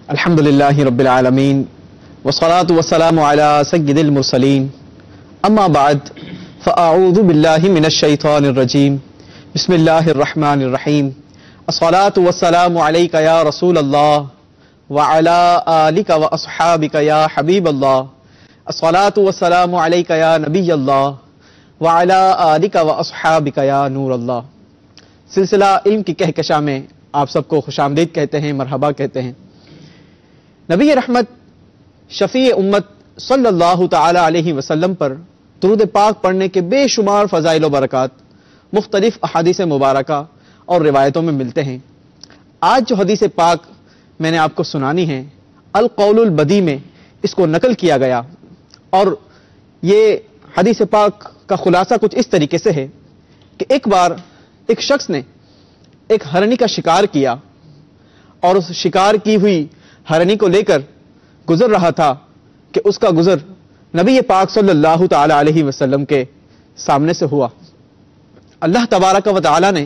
الحمدللہ رب العالمین والصلاة والسلام علی سید المرسلین اما بعد فاعوذ باللہ من الشیطان الرجیم بسم اللہ الرحمن الرحیم الصلاة والسلام علیک یا رسول اللہ وعلی آلک واصحابک یا حبیب اللہ الصلاة والسلام علیک یا نبی اللہ وعلی آلک واصحابک یا نور اللہ۔ سلسلہ علم کی کہکشاں میں آپ سب کو خوش آمدید کہتے ہیں، مرحبا کہتے ہیں۔ نبی رحمت شفیع امت صلی اللہ تعالی علیہ وسلم پر درود پاک پڑھنے کے بے شمار فضائل و برکات مختلف احادیث مبارکہ اور روایتوں میں ملتے ہیں۔ آج جو حدیث پاک میں نے آپ کو سنانی ہے، القول البدی میں اس کو نقل کیا گیا، اور یہ حدیث پاک کا خلاصہ کچھ اس طریقے سے ہے کہ ایک بار ایک شخص نے ایک ہرنی کا شکار کیا، اور اس شکار کی ہوئی ہرنی کو لے کر گزر رہا تھا کہ اس کا گزر نبی پاک صلی اللہ تعالی علیہ وسلم کے سامنے سے ہوا۔ اللہ تبارک و تعالی نے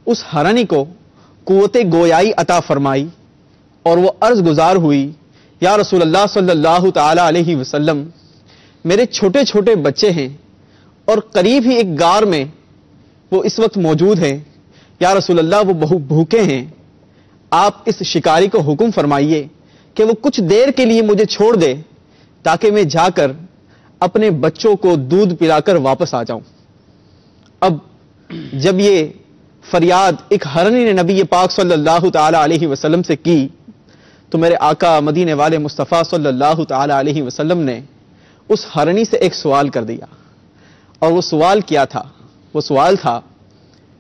اس ہرنی کو قوت گویائی عطا فرمائی، اور وہ عرض گزار ہوئی، یا رسول اللہ صلی اللہ تعالی علیہ وسلم، میرے چھوٹے چھوٹے بچے ہیں اور قریب ہی ایک غار میں وہ اس وقت موجود ہیں، یا رسول اللہ وہ بہت بھوکے ہیں، آپ اس شکاری کو حکم فرمائیے کہ وہ کچھ دیر کے لیے مجھے چھوڑ دے تاکہ میں جا کر اپنے بچوں کو دودھ پلا کر واپس آ جاؤں۔ اب جب یہ فریاد ایک ہرنی نے نبی پاک صلی اللہ تعالی علیہ وسلم سے کی تو میرے آقا مدینے والے مصطفیٰ صلی اللہ تعالی علیہ وسلم نے اس ہرنی سے ایک سوال کر دیا، اور وہ سوال کیا تھا؟ وہ سوال تھا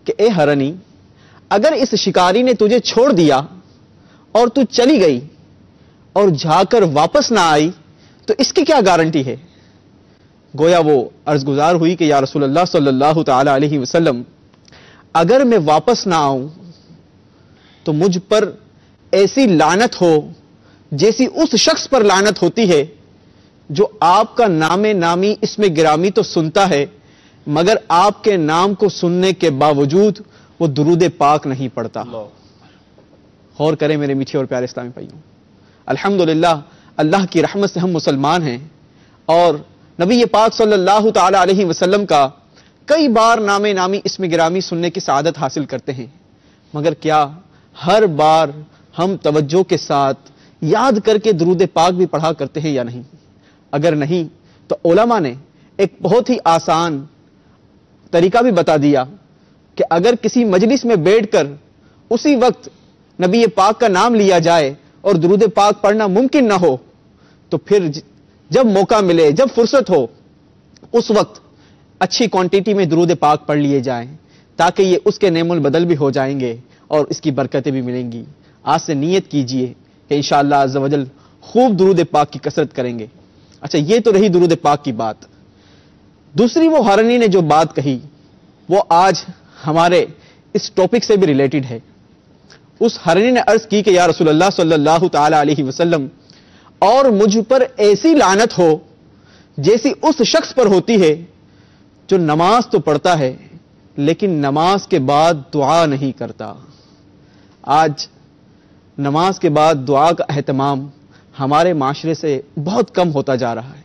کہ اے ہرنی، اگر اس شکاری نے تجھے چھوڑ دیا اور تو چلی گئی اور جا کر واپس نہ آئی تو اس کی کیا گارنٹی ہے؟ گویا وہ عرض گزار ہوئی کہ یا رسول اللہ صلی اللہ تعالی علیہ وسلم، اگر میں واپس نہ آؤں تو مجھ پر ایسی لعنت ہو جیسی اس شخص پر لعنت ہوتی ہے جو آپ کا نام نامی اسم گرامی تو سنتا ہے مگر آپ کے نام کو سننے کے باوجود وہ درود پاک نہیں پڑھتا۔ غور کریں میرے میٹھے اور پیارے اسلامی بھائیوں، الحمدللہ اللہ کی رحمت سے ہم مسلمان ہیں، اور نبی پاک صلی اللہ تعالی علیہ وسلم کا کئی بار نام نامی اسم گرامی سننے کی سعادت حاصل کرتے ہیں، مگر کیا ہر بار ہم توجہ کے ساتھ یاد کر کے درود پاک بھی پڑھا کرتے ہیں یا نہیں؟ اگر نہیں تو علماء نے ایک بہت ہی آسان طریقہ بھی بتا دیا کہ اگر کسی مجلس میں بیٹھ کر اسی وقت نبی پاک کا نام لیا جائے اور درود پاک پڑھنا ممکن نہ ہو تو پھر جب موقع ملے، جب فرصت ہو، اس وقت اچھی کوانٹٹی میں درود پاک پڑھ لیے جائیں تاکہ یہ اس کے نعم البدل بھی ہو جائیں گے اور اس کی برکتیں بھی ملیں گی۔ آج سے نیت کیجئے کہ انشاءاللہ عز و جل خوب درود پاک کی کثرت کریں گے۔ اچھا، یہ تو رہی درود پاک کی بات۔ دوسری وہ ہرنی نے جو بات کہی وہ آج ہمارے اس ٹاپک سے بھی ریلیٹڈ ہے۔ اس ہرنی نے عرض کی کہ یا رسول اللہ صلی اللہ تعالی علیہ وسلم، اور مجھ پر ایسی لعنت ہو جیسی اس شخص پر ہوتی ہے جو نماز تو پڑھتا ہے لیکن نماز کے بعد دعا نہیں کرتا۔ آج نماز کے بعد دعا کا اہتمام ہمارے معاشرے سے بہت کم ہوتا جا رہا ہے،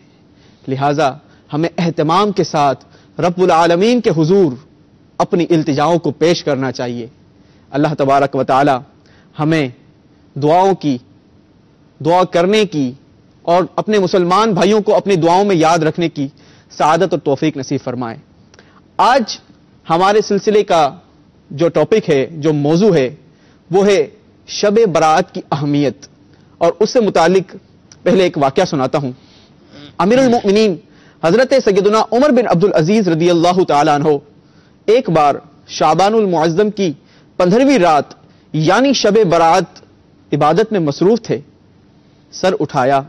لہٰذا ہمیں اہتمام کے ساتھ رب العالمین کے حضور اپنی التجاؤں کو پیش کرنا چاہیے۔ اللہ تبارک و تعالی ہمیں دعاؤں کی، دعا کرنے کی، اور اپنے مسلمان بھائیوں کو اپنی دعاؤں میں یاد رکھنے کی سعادت اور توفیق نصیب فرمائے۔ آج ہمارے سلسلے کا جو ٹاپک ہے، جو موضوع ہے، وہ ہے شب برات کی اہمیت، اور اس سے متعلق پہلے ایک واقعہ سناتا ہوں۔ امیر المؤمنین حضرت سیدنا عمر بن عبد العزیز رضی اللہ تعالیٰ عنہ ایک بار شعبان المعظم کی 15ویں رات یعنی شب برات عبادت میں مصروف تھے۔ سر اٹھایا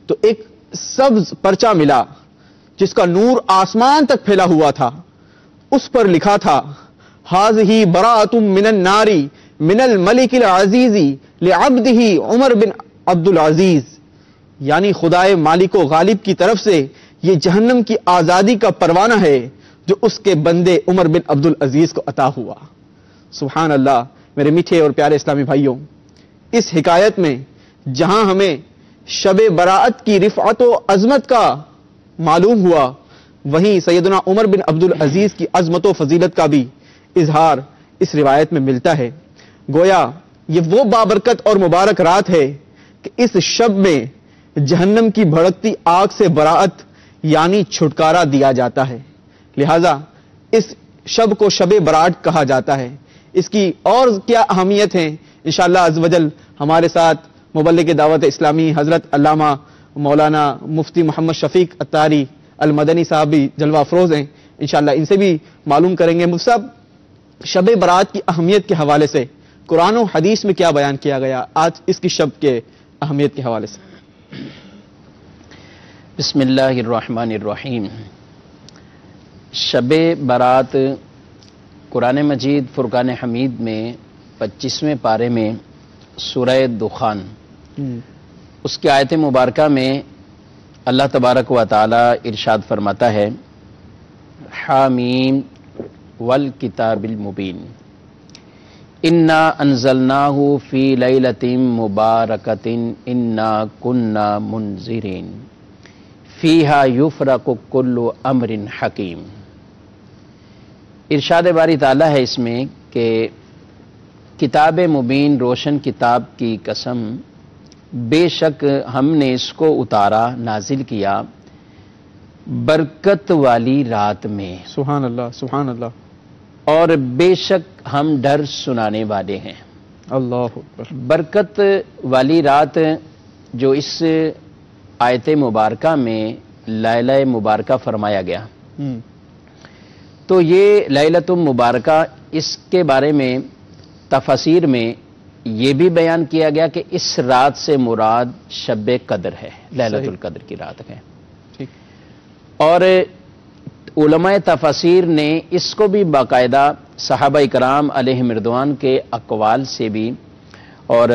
تو ایک سبز پرچہ ملا جس کا نور آسمان تک پھیلا ہوا تھا۔ اس پر لکھا تھا ھذہ براۃ من النار من الملک العزیز لعبدہ عمر بن عبد العزیز، یعنی خدائے مالک و غالب کی طرف سے یہ جہنم کی آزادی کا پروانہ ہے جو اس کے بندے عمر بن عبد العزیز کو عطا ہوا۔ سبحان اللہ۔ میرے میٹھے اور پیارے اسلامی بھائیوں، اس حکایت میں جہاں ہمیں شب براءت کی رفعت و عظمت کا معلوم ہوا، وہیں سیدنا عمر بن عبد العزیز کی عظمت و فضیلت کا بھی اظہار اس روایت میں ملتا ہے۔ گویا یہ وہ بابرکت اور مبارک رات ہے کہ اس شب میں جہنم کی بھڑکتی آگ سے براءت یعنی چھٹکارا دیا جاتا ہے، لہذا اس شب کو شب براءت کہا جاتا ہے۔ اس کی اور کیا اہمیت ہے، انشاءاللہ عز و جل ہمارے ساتھ مبلغ دعوت اسلامی حضرت علامہ مولانا مفتی محمد شفیق اتاری المدنی صاحب بھی جلوہ افروز ہیں، انشاءاللہ ان سے بھی معلوم کریں گے۔ مفتی صاحب، شب برات کی اہمیت کے حوالے سے قرآن و حدیث میں کیا بیان کیا گیا آج اس کی شب کے اہمیت کے حوالے سے؟ بسم اللہ الرحمن الرحیم۔ شب برات قرآن مجید فرقان حمید میں 25ویں پارے میں سورہ دخان اس کی آیت مبارکہ میں اللہ تبارک و تعالی ارشاد فرماتا ہے، حامیم والکتاب المبین انا انزلناہ فی لیلۃ مبارکۃ انا کنا منذرین فیہا یفرق کل امر حکیم۔ ارشاد باری تعالیٰ ہے اس میں کہ کتاب مبین روشن کتاب کی قسم، بے شک ہم نے اس کو اتارا نازل کیا برکت والی رات میں، سبحان اللہ سبحان اللہ، اور بے شک ہم ڈر سنانے والے ہیں۔ اللہ اکبر۔ برکت والی رات جو اس آیت مبارکہ میں لیلہ مبارکہ فرمایا گیا، تو یہ لیلۃ مبارکہ، اس کے بارے میں تفاسیر میں یہ بھی بیان کیا گیا کہ اس رات سے مراد شب قدر ہے، لیلۃ القدر کی رات ہے۔ اور علماء تفاسیر نے اس کو بھی باقاعدہ صحابہ کرام علیہم رضوان کے اقوال سے بھی اور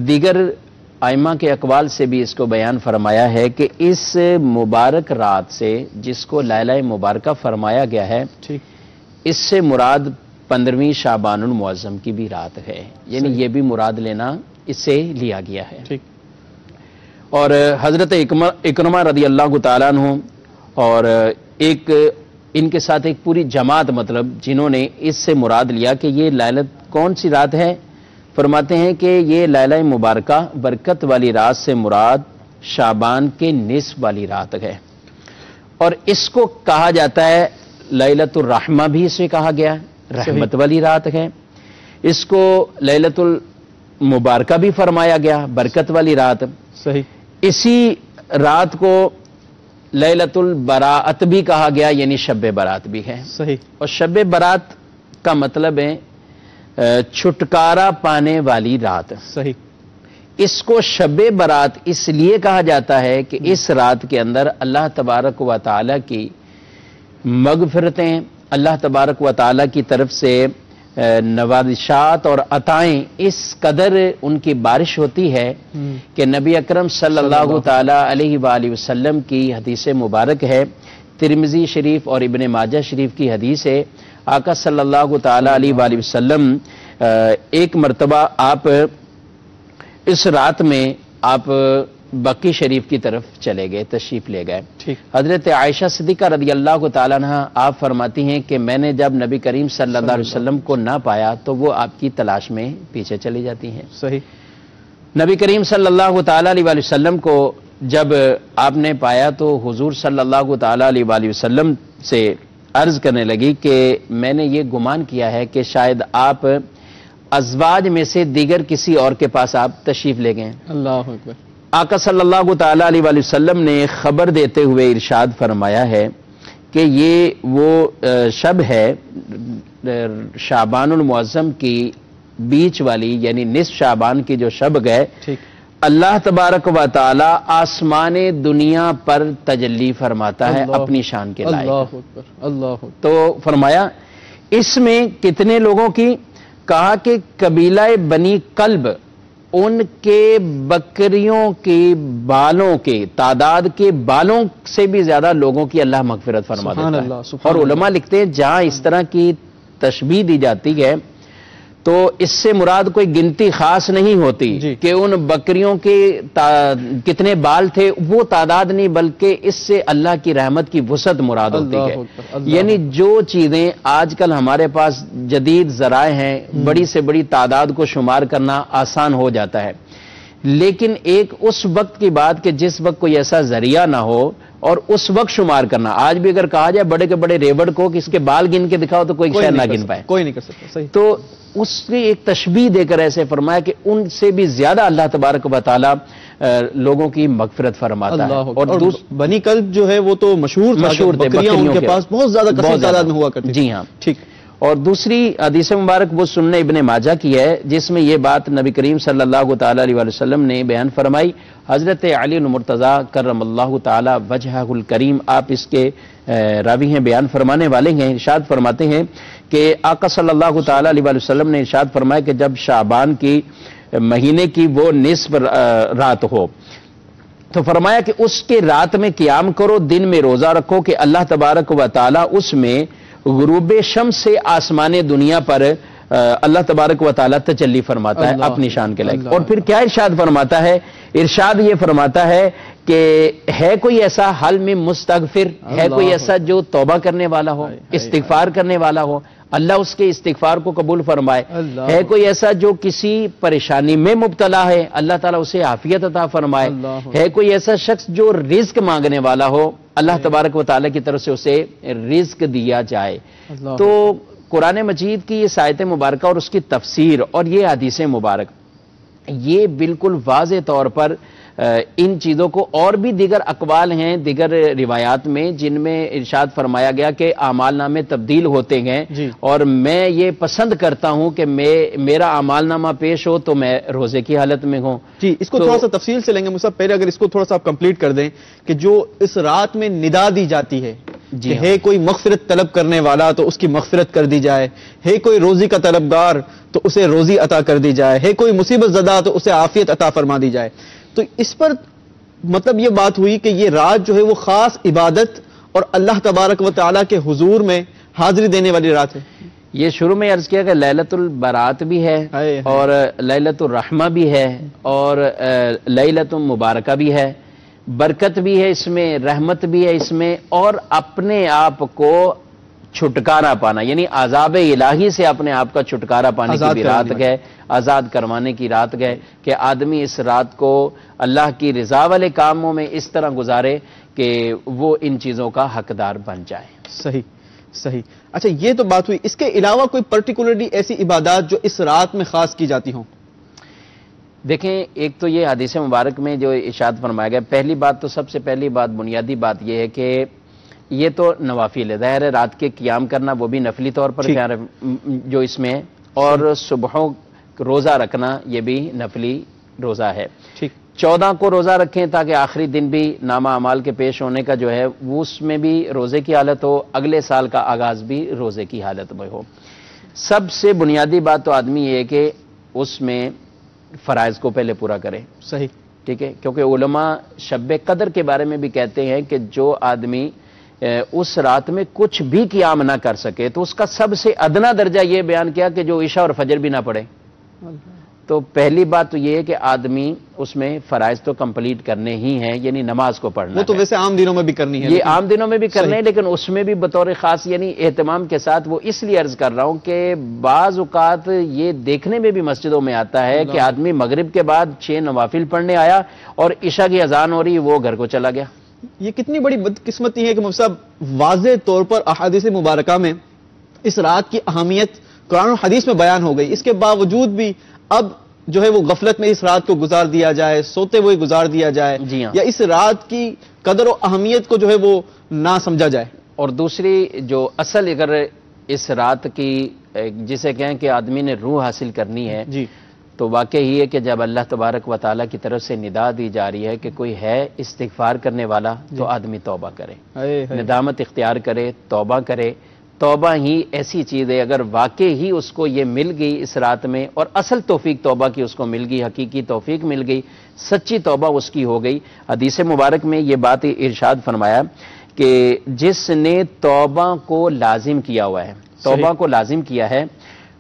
دیگر ائمہ کے اقوال سے بھی اس کو بیان فرمایا ہے کہ اس مبارک رات سے جس کو لیلہ مبارکہ فرمایا گیا ہے، اس سے مراد 15ویں شعبان المعظم کی بھی رات ہے، یعنی یہ بھی مراد لینا اس سے لیا گیا ہے۔ اور حضرت اکرمہ رضی اللہ تعالیٰ عنہ اور ایک ان کے ساتھ ایک پوری جماعت، مطلب جنہوں نے اس سے مراد لیا کہ یہ لیلۃ کون سی رات ہے، فرماتے ہیں کہ یہ لیلہ مبارکہ برکت والی رات سے مراد شعبان کے نصف والی رات ہے، اور اس کو کہا جاتا ہے لیلۃ الرحمہ بھی اسے کہا گیا، رحمت والی رات ہے۔ اس کو لیلۃ المبارکہ بھی فرمایا گیا، برکت والی رات۔ صحیح۔ اسی رات کو لیلۃ البراءت بھی کہا گیا، یعنی شب برات بھی ہے۔ صحیح۔ اور شب برات کا مطلب ہے چھٹکارا پانے والی رات۔ صحیح۔ اس کو شب برات اس لیے کہا جاتا ہے کہ اس رات کے اندر اللہ تبارک و تعالی کی مغفرتیں، اللہ تبارک و تعالی کی طرف سے نوازشات اور عطائیں اس قدر ان کی بارش ہوتی ہے کہ نبی اکرم صلی اللہ تعالی علیہ وآلہ وسلم کی حدیث مبارک ہے، ترمذی شریف اور ابن ماجہ شریف کی حدیث ہے، آقا صلی اللہ تعالی علیہ وآلہ وسلم ایک مرتبہ آپ اس رات میں آپ بقی شریف کی طرف چلے گئے، تشریف لے گئے۔ حضرت عائشہ صدیقہ رضی اللہ تعالیٰ عنہ آپ فرماتی ہیں کہ میں نے جب نبی کریم صلی اللہ علیہ وسلم کو نہ پایا تو وہ آپ کی تلاش میں پیچھے چلی جاتی ہیں۔ صحیح۔ نبی کریم صلی اللہ تعالیٰ علیہ وسلم کو جب آپ نے پایا تو حضور صلی اللہ تعالیٰ علیہ وسلم سے عرض کرنے لگی کہ میں نے یہ گمان کیا ہے کہ شاید آپ ازواج میں سے دیگر کسی اور کے پاس آپ تشریف لے گئے۔ اللہ اکبر۔ آقا صلی اللہ تعالیٰ علیہ وسلم نے خبر دیتے ہوئے ارشاد فرمایا ہے کہ یہ وہ شب ہے شعبان المعظم کی بیچ والی، یعنی نصف شعبان کی جو شب گئے، اللہ تبارک و تعالی آسمان دنیا پر تجلی فرماتا ہے اپنی شان کے لائق۔ اللہ اکبر۔ اللہ اکبر۔ تو فرمایا اس میں کتنے لوگوں کی؟ کہا کہ قبیلہ بنی کلب، ان کے بکریوں کے بالوں کے تعداد کے بالوں سے بھی زیادہ لوگوں کی اللہ مغفرت فرما دیتا ہے۔ اور علماء لکھتے ہیں جہاں اس طرح کی تشبیہ دی جاتی ہے تو اس سے مراد کوئی گنتی خاص نہیں ہوتی کہ ان بکریوں کے کتنے بال تھے وہ تعداد نہیں، بلکہ اس سے اللہ کی رحمت کی وسعت مراد ہوتی ہے۔ یعنی جو چیزیں آج کل ہمارے پاس جدید ذرائع ہیں، بڑی سے بڑی تعداد کو شمار کرنا آسان ہو جاتا ہے، لیکن ایک اس وقت کی بات کہ جس وقت کوئی ایسا ذریعہ نہ ہو اور اس وقت شمار کرنا۔ آج بھی اگر کہا جائے بڑے کے بڑے ریوڑ کو کہ اس کے بال گن کے دکھاؤ تو کوئی شاید نہ گن پائے، کوئی نہیں کر سکتا۔ صحیح۔ تو اس کی ایک تشبیہ دے کر ایسے فرمایا کہ ان سے بھی زیادہ اللہ تبارک و تعالی لوگوں کی مغفرت فرماتا ہے۔ اور بنی کلب جو ہے وہ تو مشہور تھے، بکریاں ان کے پاس بہت زیادہ کثیر تعداد میں ہوا کرتی۔ جی ہاں، ٹھیک۔ اور دوسری حدیث مبارک وہ سنن ابن ماجہ کی ہے جس میں یہ بات نبی کریم صلی اللہ تعالی علیہ وسلم نے بیان فرمائی۔ حضرت علی المرتضیٰ کرم اللہ تعالی وجہہ الکریم، آپ اس کے راوی ہیں، بیان فرمانے والے ہیں، ارشاد فرماتے ہیں کہ آقا صلی اللہ تعالی علیہ وسلم نے ارشاد فرمایا کہ جب شعبان کی مہینے کی وہ نصف رات ہو تو فرمایا کہ اس کے رات میں قیام کرو، دن میں روزہ رکھو کہ اللہ تبارک و تعالی اس میں غروب شمس سے آسمان دنیا پر اللہ تبارک و تعالی تجلی فرماتا ہے اپنی شان کے لائق۔ اور پھر کیا ارشاد فرماتا ہے؟ ارشاد یہ فرماتا ہے کہ ہے کوئی ایسا حل میں مستغفر، ہے کوئی ایسا جو توبہ کرنے والا ہو، استغفار کرنے والا ہو، اللہ اس کے استغفار کو قبول فرمائے۔ ہے کوئی ایسا جو کسی پریشانی میں مبتلا ہے، اللہ تعالیٰ اسے عافیت عطا فرمائے۔ ہے کوئی ایسا شخص جو رزق مانگنے والا ہو، اللہ تبارک و تعالیٰ کی طرف سے اسے رزق دیا جائے۔ تو قرآن مجید کی یہ آیت مبارکہ اور اس کی تفسیر اور یہ حدیث مبارک، یہ بالکل واضح طور پر ان چیزوں کو، اور بھی دیگر اقوال ہیں دیگر روایات میں جن میں ارشاد فرمایا گیا کہ اعمال نامے تبدیل ہوتے گئے، اور میں یہ پسند کرتا ہوں کہ میرا اعمال نامہ پیش ہو تو میں روزے کی حالت میں ہوں۔ جی، اس کو تھوڑا سا تفصیل سے لیں گے مصعب، پہلے اگر اس کو تھوڑا سا آپ کمپلیٹ کر دیں کہ جو اس رات میں ندا دی جاتی ہے کہ ہے کوئی مغفرت طلب کرنے والا تو اس کی مغفرت کر دی جائے، ہے کوئی روزی کا طلبگار تو اسے روزی عطا کر دی جائے، ہے کوئی مصیبت زدہ تو اسے عافیت عطا فرما دی جائے، تو اس پر مطلب یہ بات ہوئی کہ یہ رات جو ہے وہ خاص عبادت اور اللہ تبارک و تعالیٰ کے حضور میں حاضری دینے والی رات ہے۔ یہ شروع میں عرض کیا کہ لیلۃ البرات بھی ہے اور لیلۃ الرحمہ بھی ہے اور لیلۃ مبارکہ بھی ہے، برکت بھی ہے اس میں، رحمت بھی ہے اس میں، اور اپنے آپ کو چھٹکارا پانا یعنی عذاب الہی سے اپنے آپ کا چھٹکارا پانے کی بھی رات گئے، آزاد کروانے کی رات گئے کہ آدمی اس رات کو اللہ کی رضا والے کاموں میں اس طرح گزارے کہ وہ ان چیزوں کا حقدار بن جائے۔ صحیح صحیح۔ اچھا، یہ تو بات ہوئی، اس کے علاوہ کوئی پرٹیکولرلی ایسی عبادات جو اس رات میں خاص کی جاتی ہوں؟ دیکھیں، ایک تو یہ حدیث مبارک میں جو ارشاد فرمایا گیا، پہلی بات تو سب سے پہلی بات بنیادی بات یہ ہے کہ یہ تو نوافل ہے، ظاہر ہے رات کے قیام کرنا وہ بھی نفلی طور پر جو اس میں ہے، اور صبحوں روزہ رکھنا یہ بھی نفلی روزہ ہے۔ 14 کو روزہ رکھیں تاکہ آخری دن بھی نامہ اعمال کے پیش ہونے کا جو ہے وہ اس میں بھی روزے کی حالت ہو، اگلے سال کا آغاز بھی روزے کی حالت میں ہو۔ سب سے بنیادی بات تو آدمی یہ ہے کہ اس میں فرائض کو پہلے پورا کرے۔ صحیح، ٹھیک ہے، کیونکہ علماء شب قدر کے بارے میں بھی کہتے ہیں کہ جو آدمی اس رات میں کچھ بھی قیام نہ کر سکے تو اس کا سب سے ادنا درجہ یہ بیان کیا کہ جو عشاء اور فجر بھی نہ پڑھے۔ تو پہلی بات تو یہ ہے کہ آدمی اس میں فرائض تو کمپلیٹ کرنے ہی ہیں، یعنی نماز کو پڑھنا، وہ تو ویسے عام دنوں میں بھی کرنی ہے، یہ عام دنوں میں بھی کرنے ہیں، لیکن اس میں بھی بطور خاص یعنی اہتمام کے ساتھ، وہ اس لیے عرض کر رہا ہوں کہ بعض اوقات یہ دیکھنے میں بھی مسجدوں میں آتا ہے کہ آدمی مغرب کے بعد 6 نوافل پڑھنے آیا اور عشاء کی اذان ہو رہی وہ گھر کو چلا گیا۔ یہ کتنی بڑی بدقسمتی ہے کہ مفتی صاحب واضح طور پر احادیث مبارکہ میں اس رات کی اہمیت قرآن و حدیث میں بیان ہو گئی، اس کے باوجود بھی اب جو ہے وہ غفلت میں اس رات کو گزار دیا جائے، سوتے ہوئے گزار دیا جائے، یا اس رات کی قدر و اہمیت کو جو ہے وہ نہ سمجھا جائے۔ اور دوسری جو اصل اگر اس رات کی جسے کہیں کہ آدمی نے روح حاصل کرنی ہے، تو واقعی یہ ہے کہ جب اللہ تبارک و تعالیٰ کی طرف سے ندا دی جا رہی ہے کہ کوئی ہے استغفار کرنے والا تو آدمی توبہ کرے، ندامت اختیار کرے، توبہ کرے۔ توبہ ہی ایسی چیز ہے، اگر واقعی ہی اس کو یہ مل گئی اس رات میں، اور اصل توفیق توبہ کی اس کو مل گئی، حقیقی توفیق مل گئی، سچی توبہ اس کی ہو گئی۔ حدیث مبارک میں یہ بات ارشاد فرمایا کہ جس نے توبہ کو لازم کیا ہوا ہے، توبہ کو لازم کیا ہے،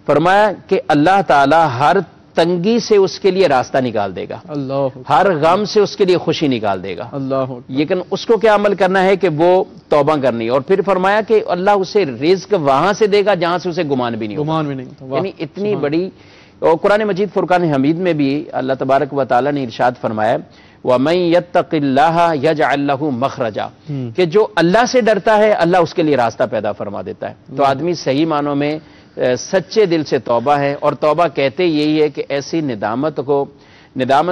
فرمایا کہ اللہ تعالیٰ ہر تنگی سے اس کے لیے راستہ نکال دے گا، اللہ ہر غم سے اس کے لیے خوشی نکال دے گا، اللہ لیکن اس کو کیا عمل کرنا ہے کہ وہ توبہ کرنی ہے۔ اور پھر فرمایا کہ اللہ اسے رزق وہاں سے دے گا جہاں سے اسے گمان بھی نہیں ہوگا، گمان بھی نہیں ہوتا۔ یعنی اتنی بڑی۔ اور قرآن مجید فرقان حمید میں بھی اللہ تبارک و تعالیٰ نے ارشاد فرمایا وَمَن يَتَّقِ اللَّهَ يَجْعَل لَّهُ مَخْرَجًا، کہ جو اللہ سے ڈرتا ہے اللہ اس کے لیے راستہ پیدا فرما دیتا ہے۔ تو آدمی صحیح معنوں میں سچے دل سے توبہ ہے، اور توبہ کہتے یہی ہے کہ ایسی ندامت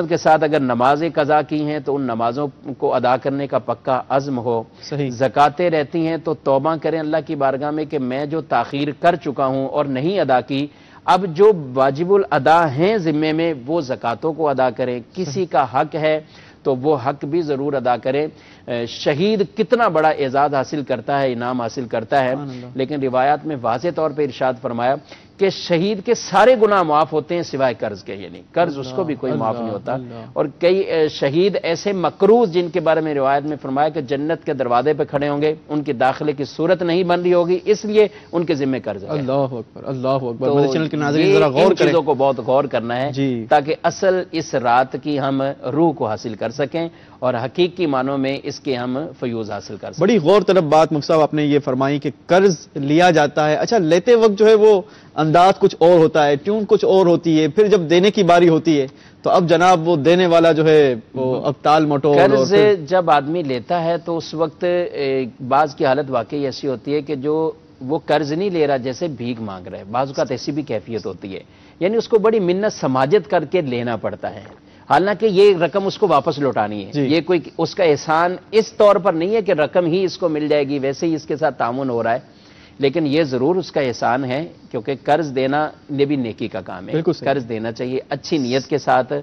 کے ساتھ اگر نمازیں قضا کی ہیں تو ان نمازوں کو ادا کرنے کا پکا عزم ہو، صحیح، زکاتیں رہتی ہیں تو توبہ کریں اللہ کی بارگاہ میں کہ میں جو تاخیر کر چکا ہوں اور نہیں ادا کی، اب جو واجب الادا ہیں ذمے میں وہ زکاتوں کو ادا کریں، کسی کا حق ہے تو وہ حق بھی ضرور ادا کریں۔ شہید کتنا بڑا اعزاز حاصل کرتا ہے، انعام حاصل کرتا ہے، لیکن روایات میں واضح طور پہ ارشاد فرمایا کہ شہید کے سارے گناہ معاف ہوتے ہیں سوائے قرض کے، یعنی قرض اس کو بھی کوئی معاف نہیں ہوتا۔ اور کئی شہید ایسے مقروض جن کے بارے میں روایت میں فرمایا کہ جنت کے دروازے پہ کھڑے ہوں گے، ان کے داخلے کی صورت نہیں بن رہی ہوگی، اس لیے ان کے ذمہ قرض ہے۔ اللہ اکبر، اللہ اکبر۔ تو مدنی چینل کے ناظرین ذرا غور ان کریں، چیزوں کو بہت غور کرنا ہے جی، تاکہ اصل اس رات کی ہم روح کو حاصل کر سکیں اور حقیقی معنوں میں اس کے ہم فیوز حاصل کر سکیں۔ بڑی غور طلب بات مفتی صاحب آپ نے یہ فرمائی کہ قرض لیا جاتا ہے، اچھا لیتے وقت جو ہے وہ انداز کچھ اور ہوتا ہے، ٹیون کچھ اور ہوتی ہے، پھر جب دینے کی باری ہوتی ہے تو اب جناب وہ دینے والا جو ہے وہ اب تال مٹول۔ قرض جب آدمی لیتا ہے تو اس وقت بعض کی حالت واقعی ایسی ہوتی ہے کہ جو وہ قرض نہیں لے رہا، جیسے بھیک مانگ رہا ہے، بعض اوقات ایسی بھی کیفیت ہوتی ہے، یعنی اس کو بڑی منت سماجت کر کے لینا پڑتا ہے، حالانکہ یہ رقم اس کو واپس لوٹانی ہے، یہ کوئی اس کا احسان اس طور پر نہیں ہے کہ رقم ہی اس کو مل جائے گی، ویسے ہی اس کے ساتھ تعاون ہو رہا ہے، لیکن یہ ضرور اس کا احسان ہے، کیونکہ قرض دینا یہ بھی نیکی کا کام ہے، قرض دینا چاہیے اچھی نیت کے ساتھ۔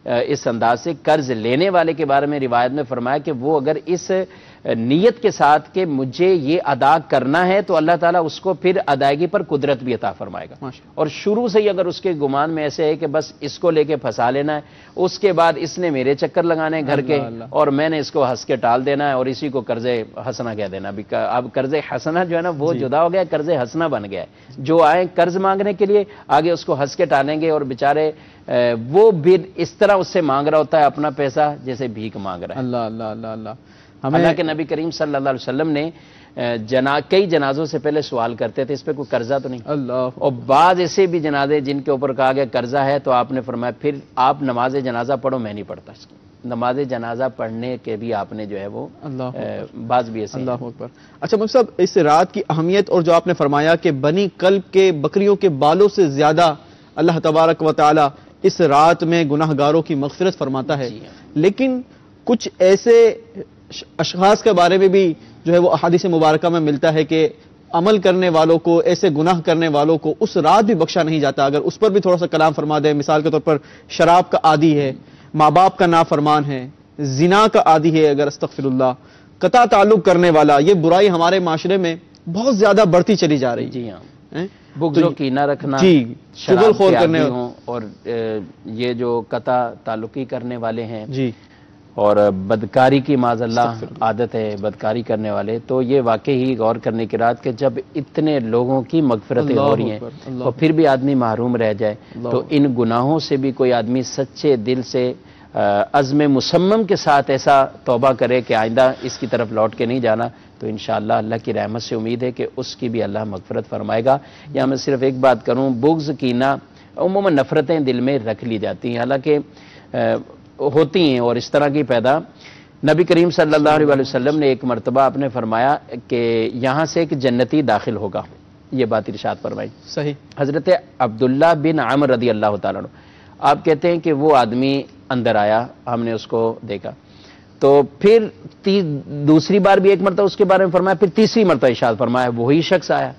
اس انداز سے قرض لینے والے کے بارے میں روایت میں فرمایا کہ وہ اگر اس نیت کے ساتھ کہ مجھے یہ ادا کرنا ہے تو اللہ تعالیٰ اس کو پھر ادائیگی پر قدرت بھی عطا فرمائے گا، اور شروع سے ہی اگر اس کے گمان میں ایسے ہے کہ بس اس کو لے کے پھنسا لینا ہے، اس کے بعد اس نے میرے چکر لگانے ہیں گھر کے اور میں نے اس کو ہنس کے ٹال دینا ہے اور اسی کو قرض حسنہ کہہ دینا۔ اب قرض حسنہ جو ہے نا وہ جدا ہو گیا، قرض حسنہ بن گیا ہے، جو آئیں قرض مانگنے کے لیے آگے اس کو ہنس کے ٹالیں گے، اور بیچارے وہ بھی اس طرح اس سے مانگ رہا ہوتا ہے اپنا پیسہ جیسے بھیک مانگ رہا ہے۔ اللہ اللہ اللہ اللہ۔ اللہ کے نبی کریم صلی اللہ علیہ وسلم نے کئی جنازوں سے پہلے سوال کرتے تھے اس پہ کوئی قرضہ تو نہیں، اللہ، اور بعض ایسے بھی جنازے جن کے اوپر کہا گیا قرضہ ہے تو آپ نے فرمایا پھر آپ نماز جنازہ پڑھو، میں نہیں پڑھتا اس کو، نماز جنازہ پڑھنے کے بھی آپ نے جو ہے وہ بعض بھی ایسے۔ اللہ اکبر۔ اچھا مفتی صاحب، اس رات کی اہمیت اور جو آپ نے فرمایا کہ بنی کلب کے بکریوں کے بالوں سے زیادہ اللہ تبارک و تعالی اس رات میں گناہ گاروں کی مغفرت فرماتا ہے، لیکن کچھ ایسے اشخاص کے بارے میں بھی جو ہے وہ احادیث مبارکہ میں ملتا ہے کہ عمل کرنے والوں کو، ایسے گناہ کرنے والوں کو اس رات بھی بخشا نہیں جاتا، اگر اس پر بھی تھوڑا سا کلام فرما دیں۔ مثال کے طور پر شراب کا عادی ہے، ماں باپ کا نافرمان ہے، زنا کا عادی ہے، اگر استغفر اللہ، قطع تعلق کرنے والا، یہ برائی ہمارے معاشرے میں بہت زیادہ بڑھتی چلی جا رہی ہے۔ جی ہاں، بغض و کینہ رکھنا، جی، چغل خور کرنے اور یہ جو قطع تعلقی کرنے والے ہیں، جی، اور بدکاری کی معاذ اللہ عادت ہے بدکاری کرنے والے، تو یہ واقعی غور کرنے کی رات کہ جب اتنے لوگوں کی مغفرتیں ہو رہی ہیں اور پھر بھی آدمی محروم رہ جائے، تو ان گناہوں سے بھی کوئی آدمی سچے دل سے عزم مصمم کے ساتھ ایسا توبہ کرے کہ آئندہ اس کی طرف لوٹ کے نہیں جانا، تو انشاءاللہ اللہ کی رحمت سے امید ہے کہ اس کی بھی اللہ مغفرت فرمائے گا۔ یا میں صرف ایک بات کروں، بغض کینہ عموماً نفرتیں دل میں رکھ لی جاتی ہیں، حالانکہ ہوتی ہیں اور اس طرح کی پیدا۔ نبی کریم صلی اللہ علیہ وسلم نے ایک مرتبہ آپ نے فرمایا کہ یہاں سے ایک جنتی داخل ہوگا، یہ بات ارشاد فرمائی، صحیح، حضرت عبداللہ بن عمر رضی اللہ تعالیٰ عنہ، آپ کہتے ہیں کہ وہ آدمی اندر آیا، ہم نے اس کو دیکھا، تو پھر دوسری بار بھی ایک مرتبہ اس کے بارے میں فرمایا، پھر تیسری مرتبہ ارشاد فرمایا وہی شخص آیا۔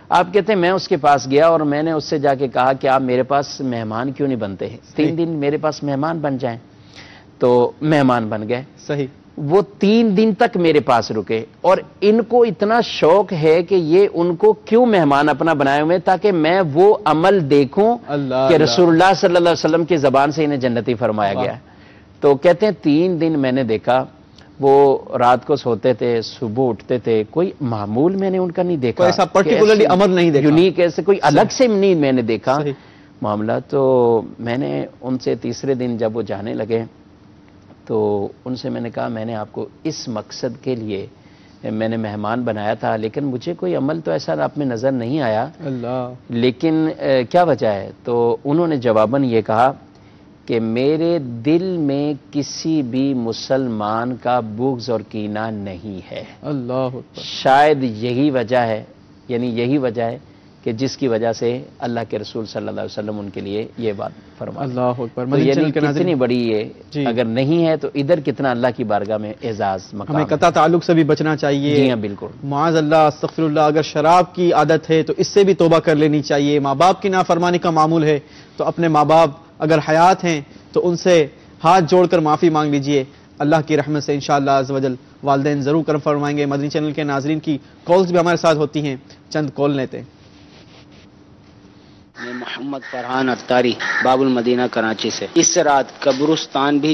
آپ کہتے ہیں میں اس کے پاس گیا اور میں نے اس سے جا کے کہا کہ آپ میرے پاس مہمان کیوں نہیں بنتے ہیں، 3 دن میرے پاس مہمان بن جائیں، تو مہمان بن گئے، صحیح، وہ 3 دن تک میرے پاس رکے، اور ان کو اتنا شوق ہے کہ یہ ان کو کیوں مہمان اپنا بنائے ہوئے تاکہ میں وہ عمل دیکھوں کہ رسول اللہ صلی اللہ علیہ وسلم کی زبان سے انہیں جنتی فرمایا گیا ہے۔ تو کہتے ہیں 3 دن میں نے دیکھا وہ رات کو سوتے تھے، صبح اٹھتے تھے، کوئی معمول میں نے ان کا نہیں دیکھا، کوئی ایسا پرٹیکولرلی امر نہیں دیکھا، یونیک ایسے کوئی الگ سے نہیں میں نے دیکھا صحیح معاملہ۔ تو میں نے ان سے تیسرے دن جب وہ جانے لگے تو ان سے میں نے کہا میں نے آپ کو اس مقصد کے لیے میں نے مہمان بنایا تھا، لیکن مجھے کوئی عمل تو ایسا آپ میں نظر نہیں آیا، اللہ، لیکن کیا وجہ ہے؟ تو انہوں نے جواباً یہ کہا کہ میرے دل میں کسی بھی مسلمان کا بغض اور کینہ نہیں ہے، اللہ اکبر، شاید یہی وجہ ہے، یعنی یہی وجہ ہے کہ جس کی وجہ سے اللہ کے رسول صلی اللہ علیہ وسلم ان کے لیے یہ بات فرمائے۔ اللہ اکبر، تو مدنی یعنی چینل کے کتنی ناظرین، بڑی یہ جی، اگر نہیں ہے تو ادھر کتنا اللہ کی بارگاہ میں اعزاز مقام ہمیں ہے۔ قطع تعلق سے بھی بچنا چاہیے۔ جی ہاں بالکل، معاذ اللہ، استغفر اللہ، اگر شراب کی عادت ہے تو اس سے بھی توبہ کر لینی چاہیے۔ ماں باپ کی نافرمانی کا معمول ہے تو اپنے ماں باپ اگر حیات ہیں تو ان سے ہاتھ جوڑ کر معافی مانگ لیجئے، اللہ کی رحمت سے انشاءاللہ عز و جل والدین ضرور کرم فرمائیں گے۔ مدنی چینل کے ناظرین کی کالز بھی ہمارے ساتھ ہوتی ہیں، چند کال لیتے ہیں۔ میں محمد فرحان اتاری باب المدینہ کراچی سے۔ اس رات قبرستان بھی